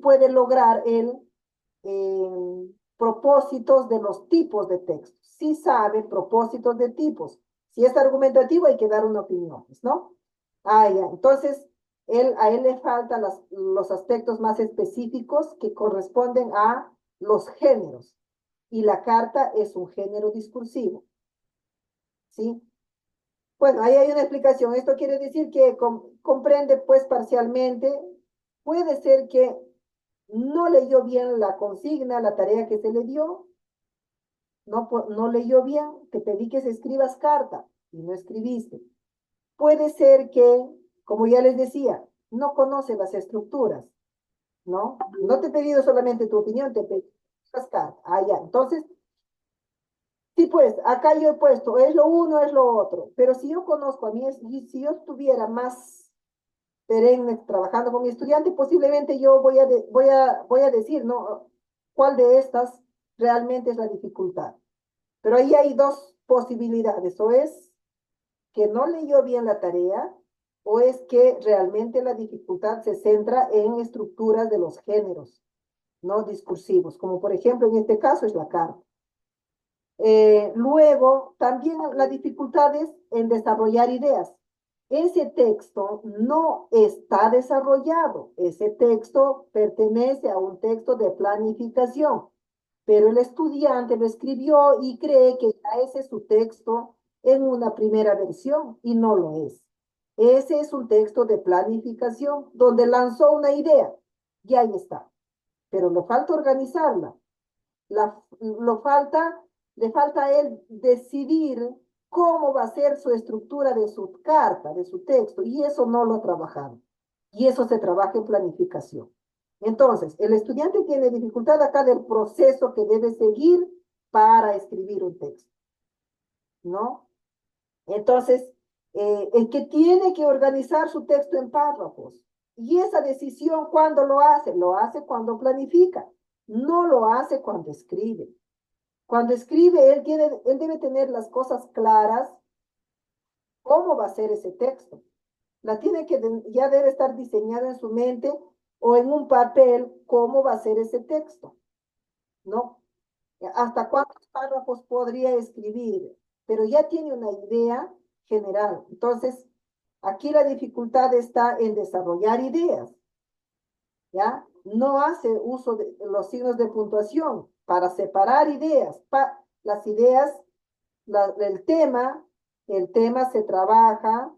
puede lograr el propósitos de los tipos de textos, sí sabe propósitos de tipos. Si es argumentativo hay que dar una opinión, ¿no? Ah, ya, entonces a él le faltan los aspectos más específicos que corresponden a los géneros, y la carta es un género discursivo, ¿sí? Bueno, ahí hay una explicación. Esto quiere decir que comprende pues parcialmente. Puede ser que no leyó bien la consigna, la tarea que se le dio, no leyó bien, te pedí que se escribas carta y no escribiste. Puede ser que, como ya les decía, no conoce las estructuras, ¿no? No te he pedido solamente tu opinión, te pedí que escribas carta. Ah, ya, entonces sí, pues, acá yo he puesto, es lo uno, es lo otro, pero si yo conozco a mí, si yo estuviera más perenne trabajando con mi estudiante, posiblemente yo voy a decir, ¿no? ¿Cuál de estas realmente es la dificultad? Pero ahí hay dos posibilidades, o es que no leyó bien la tarea, o es que realmente la dificultad se centra en estructuras de los géneros, ¿no? Discursivos, como por ejemplo en este caso es la carta. Luego, también la dificultad es en desarrollar ideas. Ese texto no está desarrollado. Ese texto pertenece a un texto de planificación, pero el estudiante lo escribió y cree que ya ese es su texto en una primera versión y no lo es. Ese es un texto de planificación donde lanzó una idea y ahí está, pero le falta organizarla. La, lo falta, Le falta a él decidir cómo va a ser su estructura de su carta, de su texto, y eso no lo ha trabajado. Y eso se trabaja en planificación. Entonces, el estudiante tiene dificultad acá del proceso que debe seguir para escribir un texto, ¿no? Entonces, el que tiene que organizar su texto en párrafos. Y esa decisión, ¿cuándo lo hace? Lo hace cuando planifica, no lo hace cuando escribe. Cuando escribe, él debe tener las cosas claras, cómo va a ser ese texto. Ya debe estar diseñado en su mente o en un papel cómo va a ser ese texto, ¿no? Hasta cuántos párrafos podría escribir, pero ya tiene una idea general. Entonces, aquí la dificultad está en desarrollar ideas, ¿ya? No hace uso de los signos de puntuación para separar ideas. Las ideas, el tema se trabaja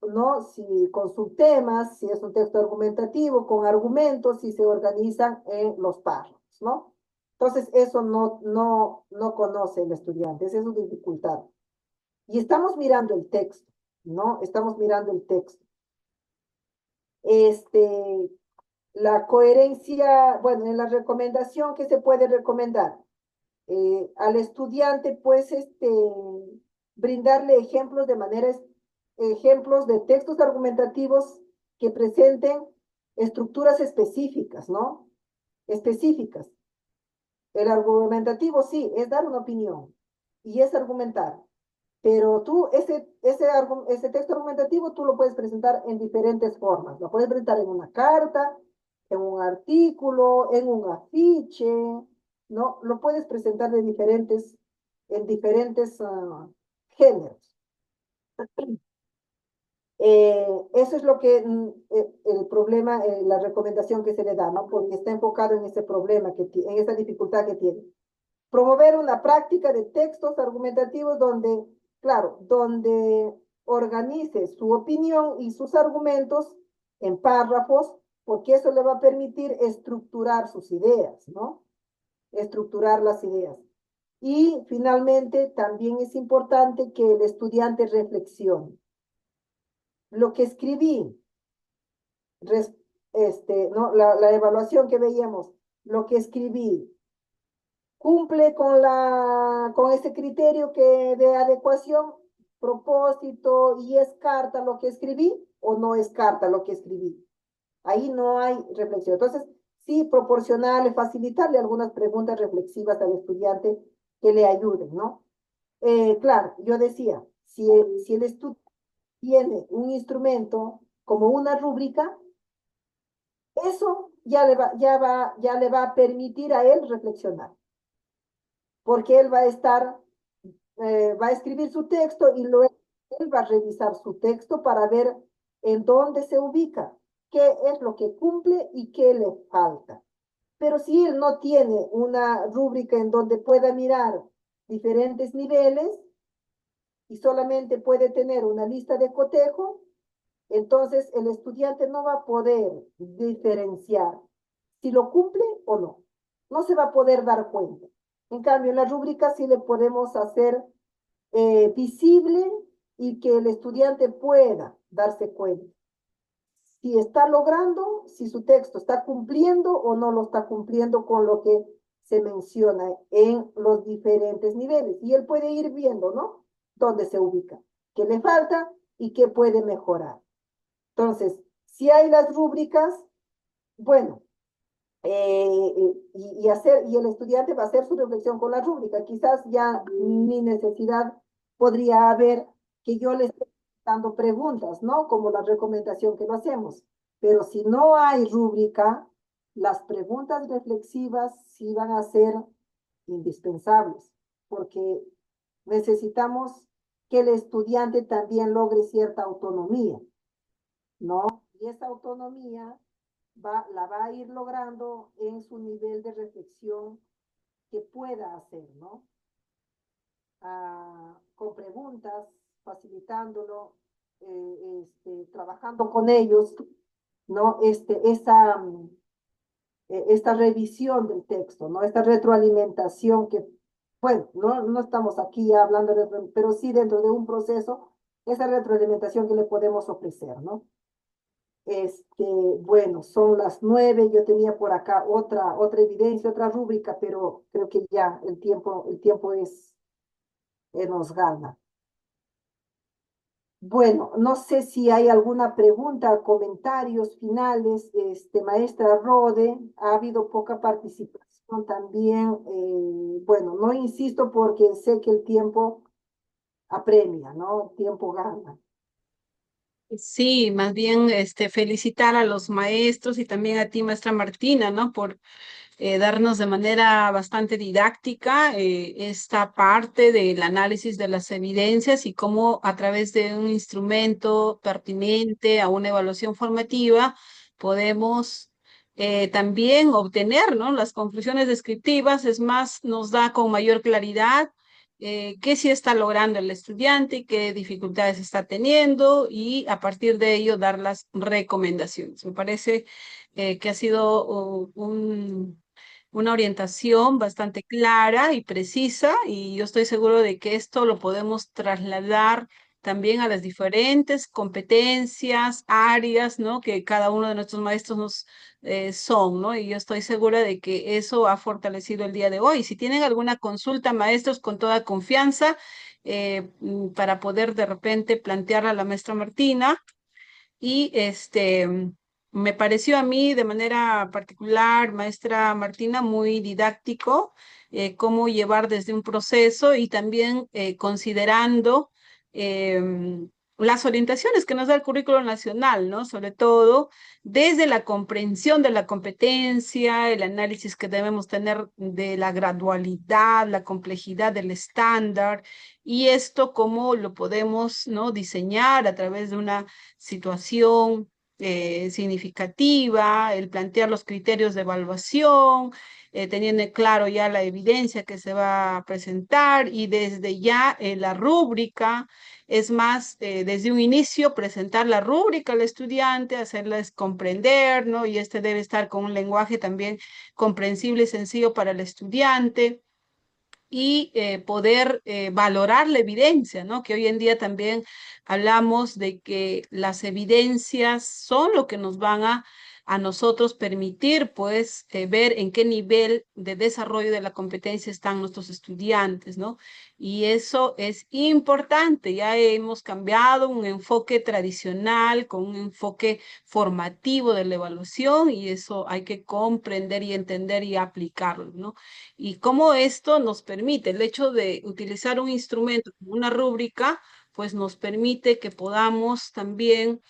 ¿no? Si, con subtemas, si es un texto argumentativo, con argumentos, si se organizan en los párrafos, ¿no? Entonces, eso no conoce el estudiante, esa es su dificultad. Y estamos mirando el texto, ¿no? Estamos mirando el texto. La coherencia, bueno, en la recomendación que se puede recomendar al estudiante, pues, brindarle ejemplos de textos argumentativos que presenten estructuras específicas, ¿no? Específicas. El argumentativo sí, es dar una opinión y es argumentar. Pero tú, ese texto argumentativo, tú lo puedes presentar en diferentes formas. Lo puedes presentar en una carta, en un artículo, en un afiche, ¿no? Lo puedes presentar en diferentes géneros. Eso es lo que el problema, la recomendación que se le da, ¿no? Porque está enfocado en ese problema, en esa dificultad que tiene. Promover una práctica de textos argumentativos donde, claro, donde organice su opinión y sus argumentos en párrafos, porque eso le va a permitir estructurar sus ideas, ¿no? Estructurar las ideas. Y finalmente, también es importante que el estudiante reflexione. Lo que escribí, ¿no? La evaluación que veíamos, lo que escribí, cumple con ese criterio de adecuación, propósito, y es carta lo que escribí o no es carta lo que escribí. Ahí no hay reflexión. Entonces, sí, proporcionarle, facilitarle algunas preguntas reflexivas al estudiante que le ayuden, ¿no? Claro, yo decía, si el estudiante tiene un instrumento como una rúbrica, eso ya le va a permitir a él reflexionar, porque él va a escribir su texto y luego él va a revisar su texto para ver en dónde se ubica, qué es lo que cumple y qué le falta. Pero si él no tiene una rúbrica en donde pueda mirar diferentes niveles y solamente puede tener una lista de cotejo, entonces el estudiante no va a poder diferenciar si lo cumple o no. No se va a poder dar cuenta. En cambio, en la rúbrica sí le podemos hacer visible y que el estudiante pueda darse cuenta si está logrando, si su texto está cumpliendo o no lo está cumpliendo con lo que se menciona en los diferentes niveles. Y él puede ir viendo, ¿no? Dónde se ubica, qué le falta y qué puede mejorar. Entonces, si hay las rúbricas, bueno, y el estudiante va a hacer su reflexión con la rúbrica. Quizás ya mi necesidad podría haber que yo le esté dando preguntas, ¿no? Como la recomendación que lo hacemos. Pero si no hay rúbrica, las preguntas reflexivas sí van a ser indispensables, porque necesitamos que el estudiante también logre cierta autonomía, ¿no? Y esa autonomía la va a ir logrando en su nivel de reflexión que pueda hacer, ¿no? Con preguntas, facilitándolo, trabajando con ellos, ¿no? Esta revisión del texto, ¿no? Esta retroalimentación que, bueno, no estamos aquí hablando pero sí dentro de un proceso, esa retroalimentación que le podemos ofrecer, ¿no? Bueno, son las 9, yo tenía por acá otra evidencia, otra rúbrica, pero creo que ya el tiempo nos gana. Bueno, no sé si hay alguna pregunta, comentarios finales, maestra Rode, ha habido poca participación también. Bueno, no insisto porque sé que el tiempo apremia, ¿no? El tiempo gana. Sí, más bien felicitar a los maestros y también a ti, maestra Martina, ¿no? Por darnos de manera bastante didáctica esta parte del análisis de las evidencias y cómo a través de un instrumento pertinente a una evaluación formativa podemos también obtener, ¿no? Las conclusiones descriptivas, es más, nos da con mayor claridad qué sí está logrando el estudiante y qué dificultades está teniendo y a partir de ello dar las recomendaciones. Me parece que ha sido una orientación bastante clara y precisa y yo estoy seguro de que esto lo podemos trasladar también a las diferentes competencias, áreas, ¿no? Que cada uno de nuestros maestros nos son, ¿no? Y yo estoy segura de que eso ha fortalecido el día de hoy. Si tienen alguna consulta, maestros, con toda confianza, para poder de repente plantearla a la maestra Martina y me pareció a mí de manera particular, maestra Martina, muy didáctico cómo llevar desde un proceso y también considerando las orientaciones que nos da el currículo nacional, ¿no? Sobre todo desde la comprensión de la competencia, el análisis que debemos tener de la gradualidad, la complejidad del estándar y esto cómo lo podemos, ¿no? Diseñar a través de una situación significativa, el plantear los criterios de evaluación, teniendo claro ya la evidencia que se va a presentar y desde ya la rúbrica, es más, desde un inicio presentar la rúbrica al estudiante, hacerles comprender, ¿no? Y este debe estar con un lenguaje también comprensible y sencillo para el estudiante y poder valorar la evidencia, ¿no? Que hoy en día también hablamos de que las evidencias son lo que nos van a nosotros permitir, pues, ver en qué nivel de desarrollo de la competencia están nuestros estudiantes, ¿no? Y eso es importante. Ya hemos cambiado un enfoque tradicional con un enfoque formativo de la evaluación y eso hay que comprender y entender y aplicarlo, ¿no? Y cómo esto nos permite, el hecho de utilizar un instrumento como una rúbrica, pues nos permite que podamos también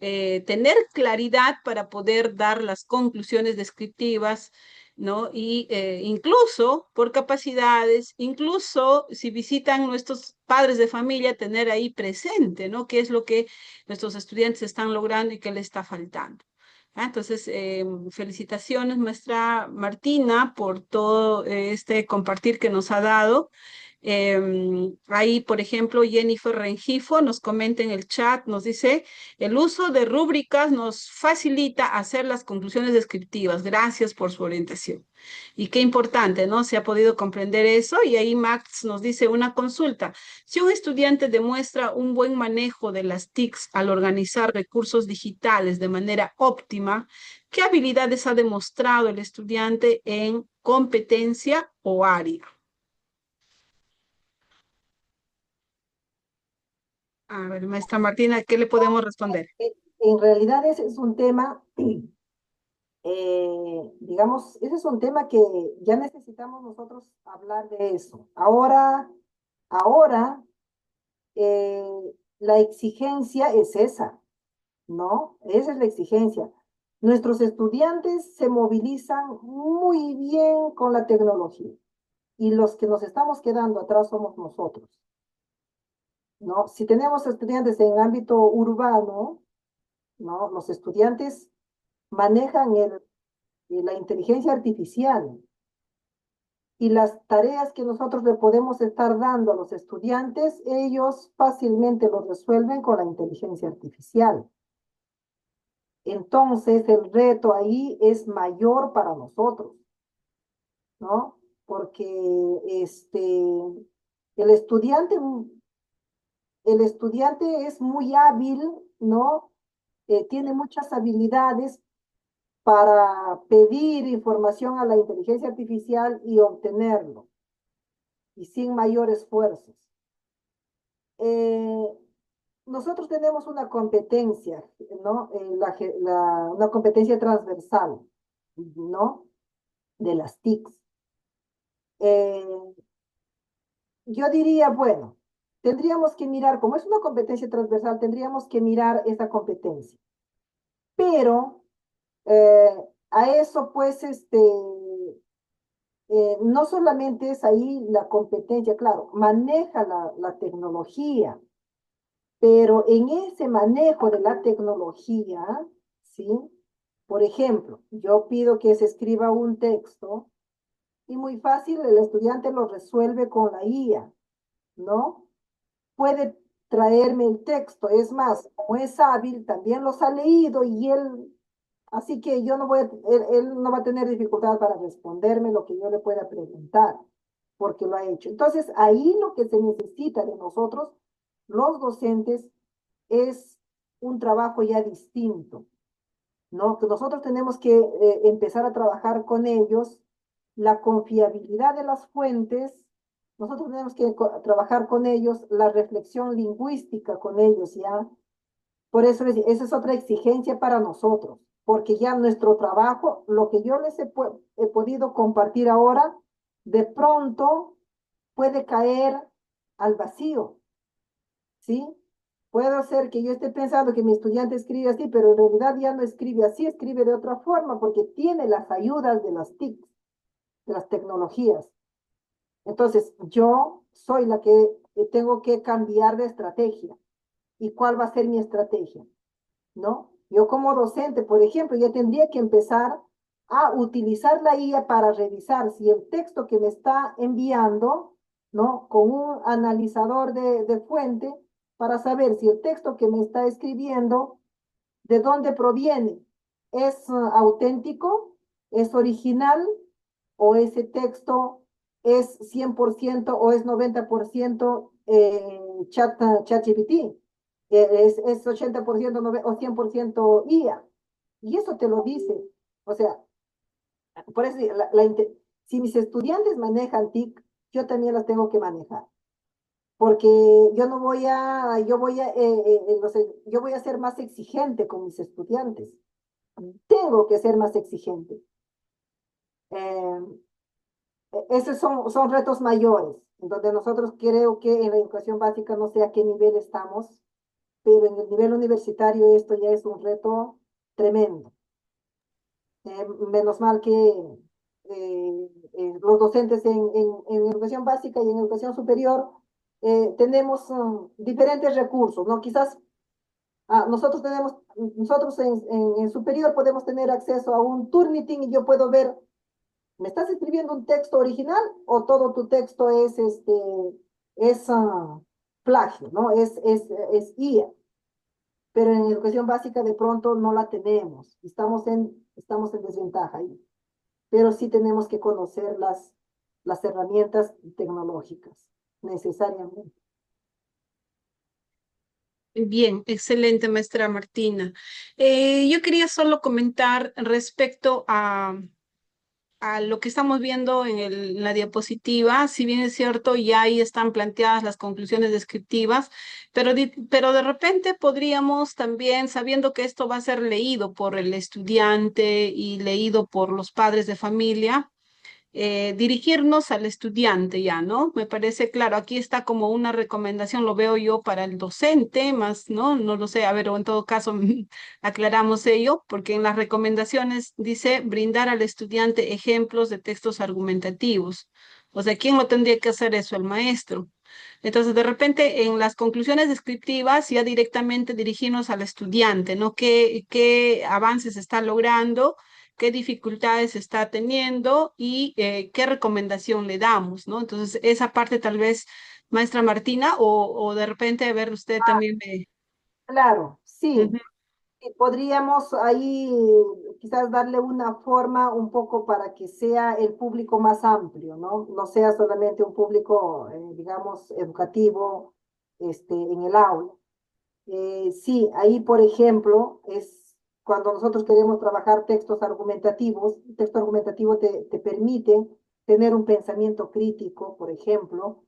tener claridad para poder dar las conclusiones descriptivas, ¿no? Y incluso por capacidades, incluso si visitan nuestros padres de familia, tener ahí presente, ¿no? ¿Qué es lo que nuestros estudiantes están logrando y qué les está faltando? Entonces, felicitaciones, maestra Martina, por todo este compartir que nos ha dado. Ahí, por ejemplo, Jennifer Rengifo nos comenta en el chat, nos dice, el uso de rúbricas nos facilita hacer las conclusiones descriptivas. Gracias por su orientación. Y qué importante, ¿no? Se ha podido comprender eso. Y ahí Max nos dice una consulta. Si un estudiante demuestra un buen manejo de las TICs al organizar recursos digitales de manera óptima, ¿qué habilidades ha demostrado el estudiante en competencia o área? A ver, maestra Martina, ¿qué le podemos responder? En realidad ese es un tema, digamos, ese es un tema que ya necesitamos nosotros hablar de eso. Ahora, la exigencia es esa, ¿no? Esa es la exigencia. Nuestros estudiantes se movilizan muy bien con la tecnología y los que nos estamos quedando atrás somos nosotros, ¿no? Si tenemos estudiantes en ámbito urbano, ¿no? Los estudiantes manejan la inteligencia artificial y las tareas que nosotros le podemos estar dando a los estudiantes, ellos fácilmente lo resuelven con la inteligencia artificial. Entonces, el reto ahí es mayor para nosotros, ¿no? Porque el estudiante, el estudiante es muy hábil, ¿no? tiene muchas habilidades para pedir información a la inteligencia artificial y obtenerlo, y sin mayor esfuerzo. Nosotros tenemos una competencia, ¿no? Una competencia transversal, ¿no? De las TICs. Yo diría, bueno, tendríamos que mirar, como es una competencia transversal, tendríamos que mirar esa competencia. Pero a eso, pues, no solamente es ahí la competencia, claro, maneja la tecnología, pero en ese manejo de la tecnología, ¿sí? Por ejemplo, yo pido que se escriba un texto y muy fácil el estudiante lo resuelve con la IA, ¿no? Puede traerme el texto, es más, como es hábil, también los ha leído y él, así que yo no voy él no va a tener dificultad para responderme lo que yo le pueda preguntar, porque lo ha hecho. Entonces, ahí lo que se necesita de nosotros, los docentes, es un trabajo ya distinto, ¿no? Que nosotros tenemos que empezar a trabajar con ellos la confiabilidad de las fuentes, nosotros tenemos que trabajar con ellos la reflexión lingüística con ellos, ¿ya? Por eso esa es otra exigencia para nosotros, porque ya nuestro trabajo, lo que yo les he podido compartir ahora, de pronto puede caer al vacío, ¿sí? Puedo ser que yo esté pensando que mi estudiante escribe así, pero en realidad ya no escribe así, escribe de otra forma, porque tiene las ayudas de las TICs, de las tecnologías. Entonces, yo soy la que tengo que cambiar de estrategia. ¿Y cuál va a ser mi estrategia? ¿No? Yo como docente, por ejemplo, ya tendría que empezar a utilizar la IA para revisar si el texto que me está enviando, ¿no? Con un analizador de fuente, para saber si el texto que me está escribiendo, de dónde proviene. ¿Es auténtico? ¿Es original? ¿O ese texto es 100% o es 90% ChatGPT? Es 80% o 100% IA. Y eso te lo dice. O sea, por eso si mis estudiantes manejan TIC, yo también las tengo que manejar. Porque yo no voy a, yo voy a ser más exigente con mis estudiantes. Tengo que ser más exigente. Eh, Esos son retos mayores, donde nosotros creo que en la educación básica no sé a qué nivel estamos, pero en el nivel universitario esto ya es un reto tremendo. Menos mal que los docentes en educación básica y en educación superior tenemos diferentes recursos, ¿no? Quizás nosotros en superior podemos tener acceso a un Turnitin y yo puedo ver, ¿me estás escribiendo un texto original o todo tu texto es plagio, ¿no? Es IA. Pero en educación básica de pronto no la tenemos. Estamos en desventaja ahí. Pero sí tenemos que conocer las herramientas tecnológicas necesariamente. Bien, excelente, maestra Martina. Yo quería solo comentar respecto a lo que estamos viendo en la diapositiva. Si bien es cierto, ya ahí están planteadas las conclusiones descriptivas, pero de repente podríamos también, sabiendo que esto va a ser leído por el estudiante y leído por los padres de familia, dirigirnos al estudiante ya, ¿no? Me parece claro, aquí está como una recomendación, lo veo yo para el docente, más, ¿no? No lo sé, a ver, o en todo caso aclaramos ello, porque en las recomendaciones dice brindar al estudiante ejemplos de textos argumentativos. O sea, ¿quién lo tendría que hacer eso? El maestro. Entonces, de repente, en las conclusiones descriptivas, ya directamente dirigirnos al estudiante, ¿no? ¿Qué avances está logrando? ¿Qué dificultades está teniendo y qué recomendación le damos, ¿no? Entonces, esa parte tal vez, maestra Martina, o de repente, a ver, usted también me... Claro, sí. Ujú. Y podríamos ahí quizás darle una forma un poco para que sea el público más amplio, ¿no? No sea solamente un público, digamos, educativo, en el aula. Sí, ahí, por ejemplo, es cuando nosotros queremos trabajar textos argumentativos. El texto argumentativo te permite tener un pensamiento crítico, por ejemplo,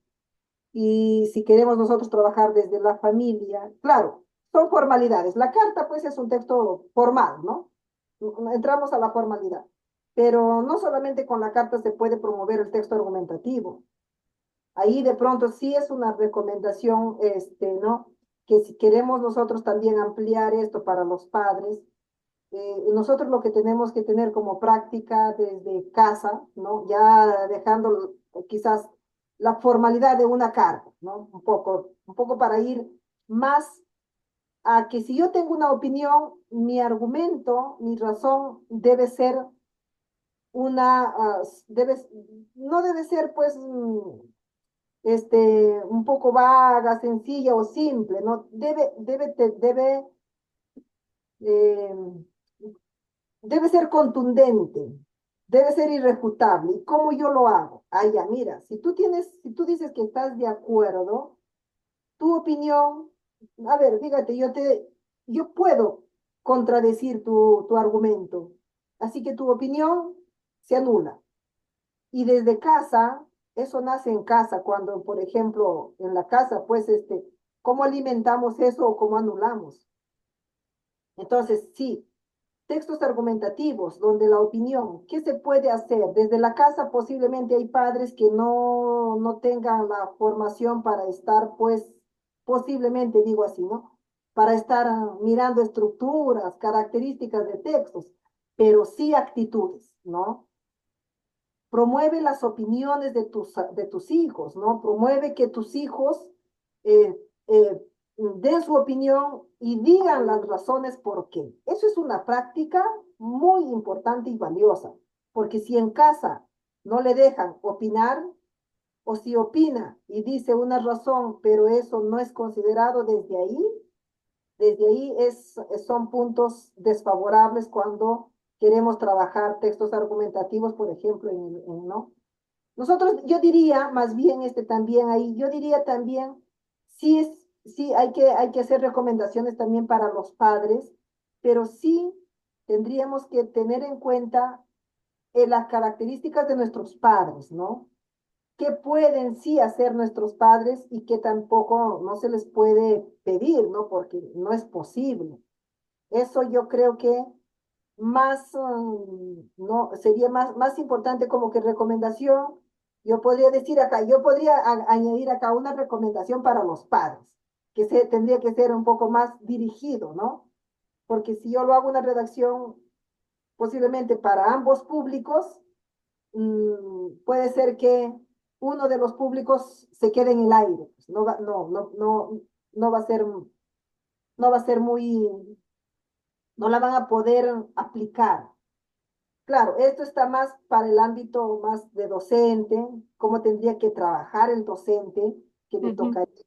y si queremos nosotros trabajar desde la familia, claro, son formalidades. La carta, pues, es un texto formal, ¿no? Entramos a la formalidad. Pero no solamente con la carta se puede promover el texto argumentativo. Ahí de pronto sí es una recomendación, ¿no? Que si queremos nosotros también ampliar esto para los padres, nosotros lo que tenemos que tener como práctica desde casa, ¿no? Ya dejando quizás la formalidad de una carta, ¿no? Un poco para ir más a que si yo tengo una opinión, mi argumento, mi razón debe ser no debe ser pues un poco vaga, sencilla o simple, ¿no? Eh, debe ser contundente, debe ser irrefutable. ¿Y cómo yo lo hago? Ah, ya, mira, si tú dices que estás de acuerdo, tu opinión, a ver, fíjate, yo puedo contradecir tu argumento, así que tu opinión se anula. Y desde casa, eso nace en casa, cuando, por ejemplo, en la casa, pues, ¿cómo alimentamos eso o cómo anulamos? Entonces, sí, textos argumentativos, donde la opinión, ¿qué se puede hacer? Desde la casa posiblemente hay padres que no tengan la formación para estar, pues, posiblemente digo así, ¿no? Para estar mirando estructuras, características de textos, pero sí actitudes, ¿no? Promueve las opiniones de tus hijos, ¿no? Promueve que tus hijos eh, den su opinión y digan las razones por qué. Eso es una práctica muy importante y valiosa, porque si en casa no le dejan opinar, o si opina y dice una razón, pero eso no es considerado desde ahí son puntos desfavorables cuando queremos trabajar textos argumentativos, por ejemplo, ¿no? Nosotros, yo diría, más bien también ahí, yo diría también, sí hay que hacer recomendaciones también para los padres, pero sí tendríamos que tener en cuenta las características de nuestros padres, ¿no? ¿Qué pueden sí hacer nuestros padres y qué tampoco no se les puede pedir, ¿no? Porque no es posible. Eso yo creo que no, sería más importante como que recomendación. Yo podría decir acá, yo podría añadir acá una recomendación para los padres, que tendría que ser un poco más dirigido, ¿no? Porque si yo lo hago una redacción posiblemente para ambos públicos, puede ser que uno de los públicos se quede en el aire, pues, no va a ser, no va a ser no la van a poder aplicar. Claro, esto está más para el ámbito más de docente, cómo tendría que trabajar el docente que le Ujú. tocaría,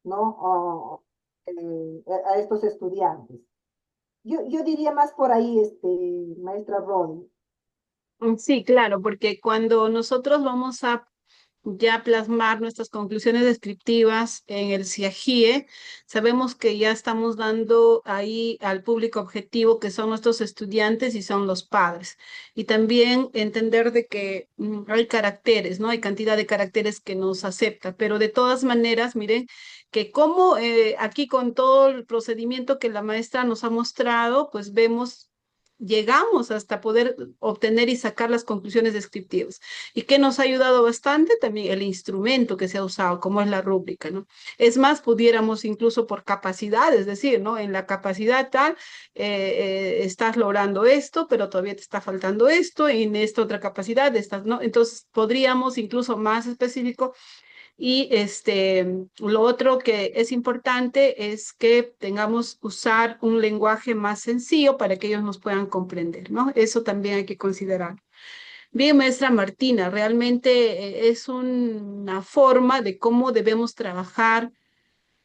¿no? A estos estudiantes. Yo diría más por ahí, maestra Rodi. Sí, claro, porque cuando nosotros vamos a ya plasmar nuestras conclusiones descriptivas en el CIAGIE, sabemos que ya estamos dando ahí al público objetivo que son nuestros estudiantes y son los padres. Y también entender de que hay caracteres, ¿no? Hay cantidad de caracteres que nos acepta, pero de todas maneras, miren que como aquí con todo el procedimiento que la maestra nos ha mostrado, pues vemos llegamos hasta poder obtener y sacar las conclusiones descriptivas. ¿Y que nos ha ayudado bastante? También el instrumento que se ha usado, como es la rúbrica, ¿no? Es más, pudiéramos incluso por capacidad, es decir, ¿no? En la capacidad tal, estás logrando esto, pero todavía te está faltando esto, y en esta otra capacidad estás, ¿no? Entonces, podríamos incluso más específico y lo otro que es importante es que tengamos usar un lenguaje más sencillo para que ellos nos puedan comprender, ¿no? Eso también hay que considerar. Bien, maestra Martina, realmente es una forma de cómo debemos trabajar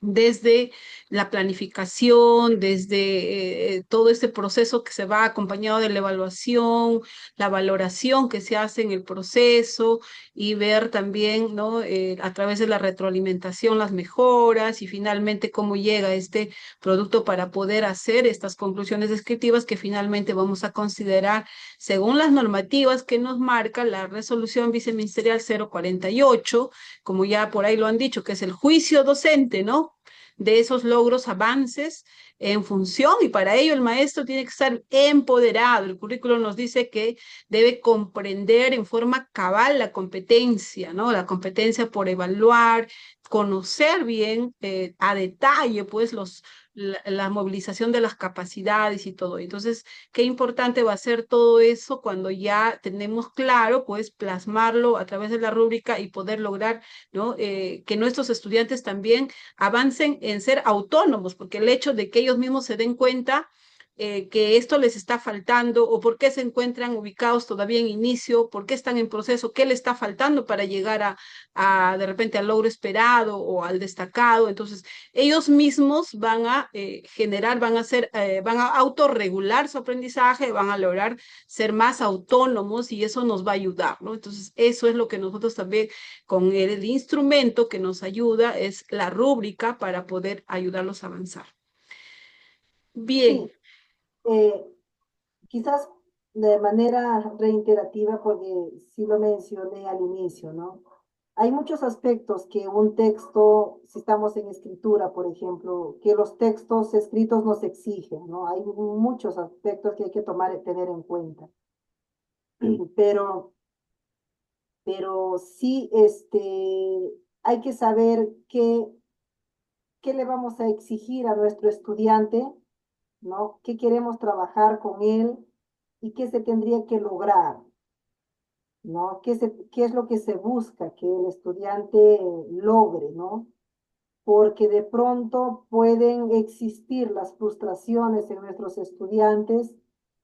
desde la planificación, desde todo este proceso que se va acompañado de la evaluación, la valoración que se hace en el proceso y ver también, ¿no? A través de la retroalimentación las mejoras y finalmente cómo llega este producto para poder hacer estas conclusiones descriptivas que finalmente vamos a considerar según las normativas que nos marca la resolución viceministerial 048, como ya por ahí lo han dicho, que es el juicio docente, ¿no? De esos logros, avances en función, y para ello el maestro tiene que estar empoderado. El currículo nos dice que debe comprender en forma cabal la competencia, ¿no? La competencia por evaluar, conocer bien a detalle, pues, la movilización de las capacidades y todo. Entonces, qué importante va a ser todo eso cuando ya tenemos claro, pues, plasmarlo a través de la rúbrica y poder lograr, ¿no? Que nuestros estudiantes también avancen en ser autónomos, porque el hecho de que ellos mismos se den cuenta que esto les está faltando o por qué se encuentran ubicados todavía en inicio, por qué están en proceso, qué le está faltando para llegar de repente al logro esperado o al destacado. Entonces, ellos mismos van a generar, van a autorregular su aprendizaje, van a lograr ser más autónomos y eso nos va a ayudar, ¿no? Entonces, eso es lo que nosotros también con el instrumento que nos ayuda es la rúbrica para poder ayudarlos a avanzar. Bien. Sí, eh, quizás de manera reiterativa, porque sí lo mencioné al inicio, ¿no? Hay muchos aspectos que un texto, si estamos en escritura, por ejemplo, que los textos escritos nos exigen, ¿no? Hay muchos aspectos que hay que tomar, tener en cuenta. Pero, pero sí, hay que saber qué le vamos a exigir a nuestro estudiante, ¿no? ¿Qué queremos trabajar con él y qué se tendría que lograr? ¿No? ¿Qué es lo que se busca que el estudiante logre, ¿no? Porque de pronto pueden existir las frustraciones en nuestros estudiantes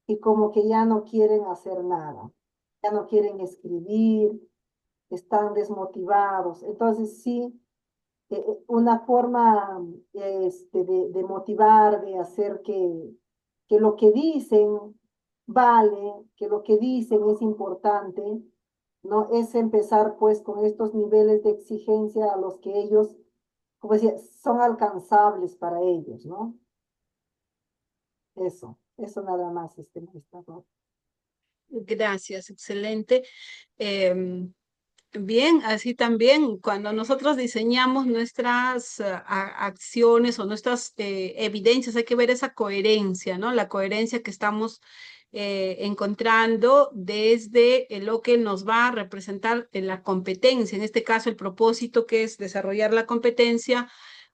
y como que ya no quieren hacer nada, ya no quieren escribir, están desmotivados. Entonces sí, una forma de motivar, de hacer que lo que dicen vale, que lo que dicen es importante, ¿no? Es empezar pues con estos niveles de exigencia a los que ellos, como decía, son alcanzables para ellos, ¿no? Eso nada más, maestro. Gracias, excelente. Bien, así también cuando nosotros diseñamos nuestras acciones o nuestras evidencias, hay que ver esa coherencia, ¿no? La coherencia que estamos encontrando desde lo que nos va a representar en la competencia, en este caso el propósito que es desarrollar la competencia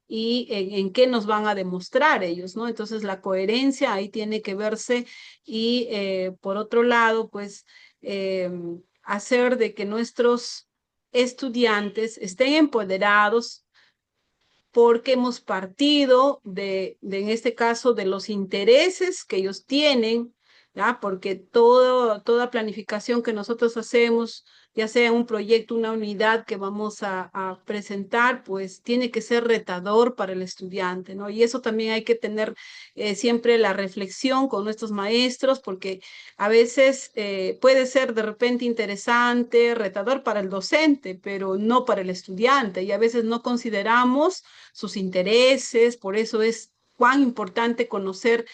y en qué nos van a demostrar ellos, ¿no? Entonces la coherencia ahí tiene que verse y por otro lado, pues hacer de que nuestros estudiantes estén empoderados porque hemos partido en este caso, de los intereses que ellos tienen, ¿ya? Porque toda planificación que nosotros hacemos, ya sea un proyecto, una unidad que vamos a presentar, pues tiene que ser retador para el estudiante, ¿no? Y eso también hay que tener siempre la reflexión con nuestros maestros, porque a veces puede ser de repente interesante, retador para el docente, pero no para el estudiante, y a veces no consideramos sus intereses, por eso es cuán importante conocer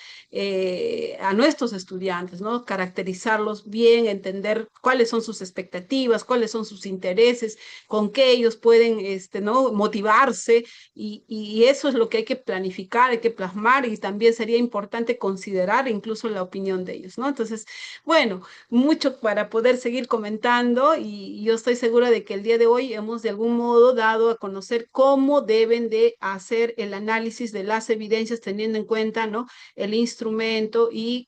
a nuestros estudiantes, ¿no? Caracterizarlos bien, entender cuáles son sus expectativas, cuáles son sus intereses, con qué ellos pueden, ¿no? Motivarse y eso es lo que hay que planificar, hay que plasmar y también sería importante considerar incluso la opinión de ellos, ¿no? Entonces, bueno, mucho para poder seguir comentando y yo estoy segura de que el día de hoy hemos de algún modo dado a conocer cómo deben de hacer el análisis de las evidencias teniendo en cuenta, ¿no? El instrumento y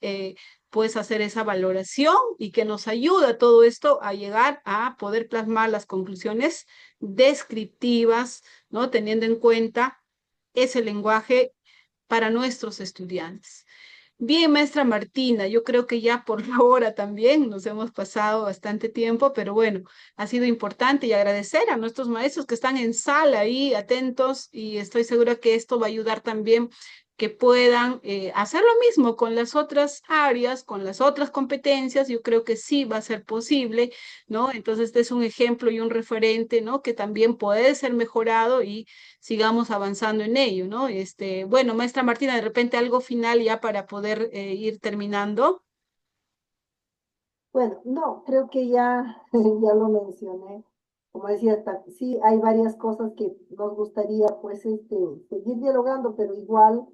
pues hacer esa valoración y que nos ayuda todo esto a llegar a poder plasmar las conclusiones descriptivas, ¿no? Teniendo en cuenta ese lenguaje para nuestros estudiantes. Bien, maestra Martina, yo creo que ya por la hora también nos hemos pasado bastante tiempo, pero bueno, ha sido importante y agradecer a nuestros maestros que están en sala ahí atentos y estoy segura que esto va a ayudar también que puedan hacer lo mismo con las otras áreas, con las otras competencias. Yo creo que sí va a ser posible, ¿no? Entonces, este es un ejemplo y un referente, ¿no? Que también puede ser mejorado y sigamos avanzando en ello, ¿no? Bueno, maestra Martina, de repente algo final ya para poder ir terminando. Bueno, no, creo que ya, ya lo mencioné. Como decía, sí, hay varias cosas que nos gustaría pues seguir dialogando, pero igual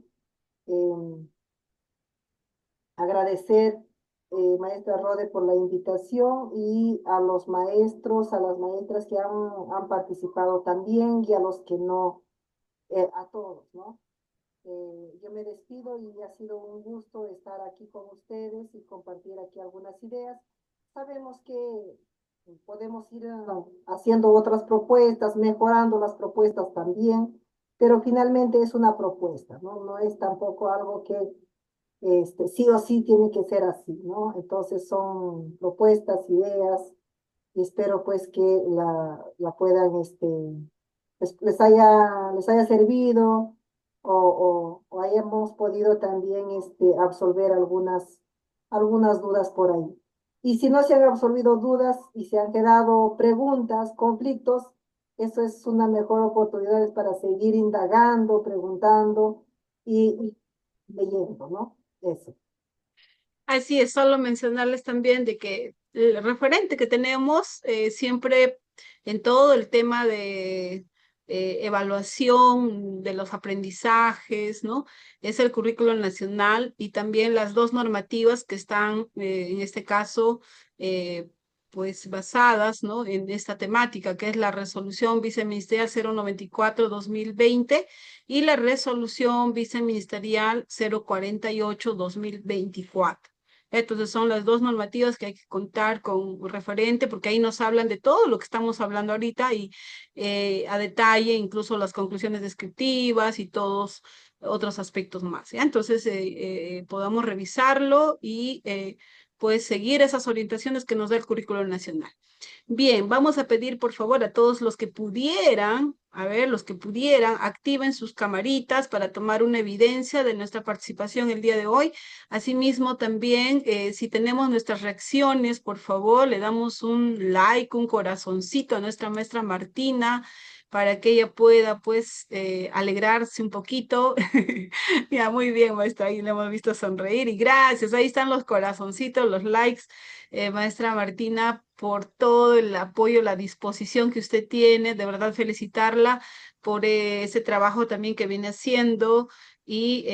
em, agradecer, maestra Rode, por la invitación y a los maestros, a las maestras que han participado también y a los que no, a todos, ¿no? Yo me despido y ha sido un gusto estar aquí con ustedes y compartir aquí algunas ideas. Sabemos que podemos ir haciendo otras propuestas, mejorando las propuestas también, pero finalmente es una propuesta, ¿no? No es tampoco algo que sí o sí tiene que ser así, ¿no? Entonces son propuestas, ideas, y espero pues que la puedan, les haya servido o hayamos podido también absolver algunas dudas por ahí. Y si no se han absorbido dudas y se han quedado preguntas, conflictos, eso es una mejor oportunidad para seguir indagando, preguntando y leyendo, ¿no? Eso. Así es, solo mencionarles también de que el referente que tenemos siempre en todo el tema de evaluación de los aprendizajes, ¿no? Es el currículo nacional y también las dos normativas que están, en este caso, eh, pues basadas, ¿no? En esta temática, que es la resolución viceministerial 094/2020 y la resolución viceministerial 048/2024. Entonces son las dos normativas que hay que contar con referente, porque ahí nos hablan de todo lo que estamos hablando ahorita y a detalle, incluso las conclusiones descriptivas y todos otros aspectos más. ¿Ya? Entonces podamos revisarlo y pues seguir esas orientaciones que nos da el currículo nacional. Bien, vamos a pedir por favor a todos los que pudieran, a ver, los que pudieran, activen sus camaritas para tomar una evidencia de nuestra participación el día de hoy. Asimismo, también, si tenemos nuestras reacciones, por favor, le damos un like, un corazoncito a nuestra maestra Martina para que ella pueda, pues, alegrarse un poquito. Ya, muy bien, maestra, ahí le hemos visto sonreír y gracias. Ahí están los corazoncitos, los likes, maestra Martina, por todo el apoyo, la disposición que usted tiene. De verdad, felicitarla por ese trabajo también que viene haciendo y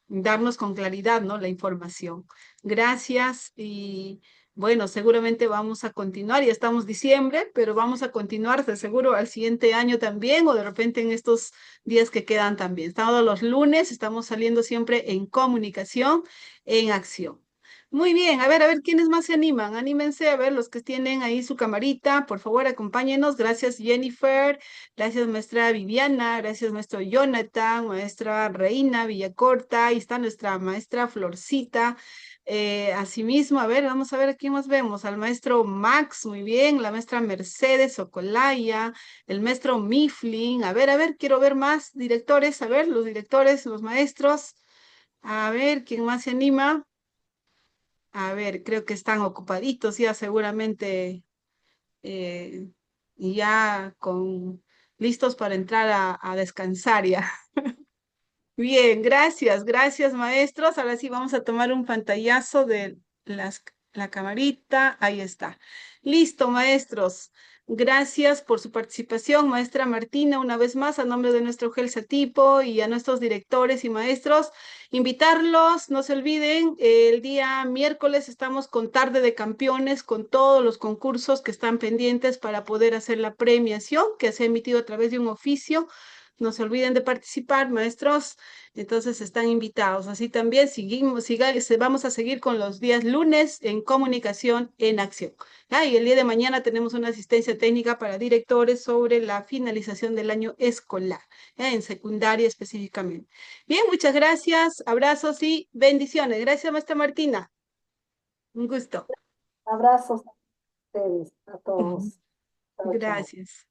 darnos con claridad, ¿no? La información. Gracias y bueno, seguramente vamos a continuar, ya estamos diciembre, pero vamos a continuar de seguro al siguiente año también o de repente en estos días que quedan también. Todos los lunes estamos saliendo siempre en comunicación, en acción. Muy bien, a ver, ¿quiénes más se animan? Anímense, a ver, los que tienen ahí su camarita, por favor, acompáñenos. Gracias, Jennifer. Gracias, maestra Viviana. Gracias, maestro Jonathan, maestra Reina Villacorta. Ahí está nuestra maestra Florcita. Asimismo, a ver, vamos a ver a quién más vemos. Al maestro Max, muy bien. La maestra Mercedes Ocolaya. El maestro Mifflin. A ver, quiero ver más directores. A ver, los directores, los maestros. A ver, ¿quién más se anima? A ver, creo que están ocupaditos ya seguramente eh, y ya con listos para entrar a descansar ya. Bien, gracias maestros. Ahora sí vamos a tomar un pantallazo de la camarita. Ahí está. Listo, maestros. Gracias por su participación, maestra Martina, una vez más, a nombre de nuestro GELSA Tipo y a nuestros directores y maestros. Invitarlos, no se olviden, el día miércoles estamos con Tarde de Campeones, con todos los concursos que están pendientes para poder hacer la premiación que se ha emitido a través de un oficio no se olviden de participar, maestros, entonces están invitados. Así también vamos a seguir con los días lunes en comunicación en acción. Y el día de mañana tenemos una asistencia técnica para directores sobre la finalización del año escolar, en secundaria específicamente. Bien, muchas gracias, abrazos y bendiciones. Gracias, maestra Martina. Un gusto. Abrazos a ustedes, a todos. Chao, chao. Gracias.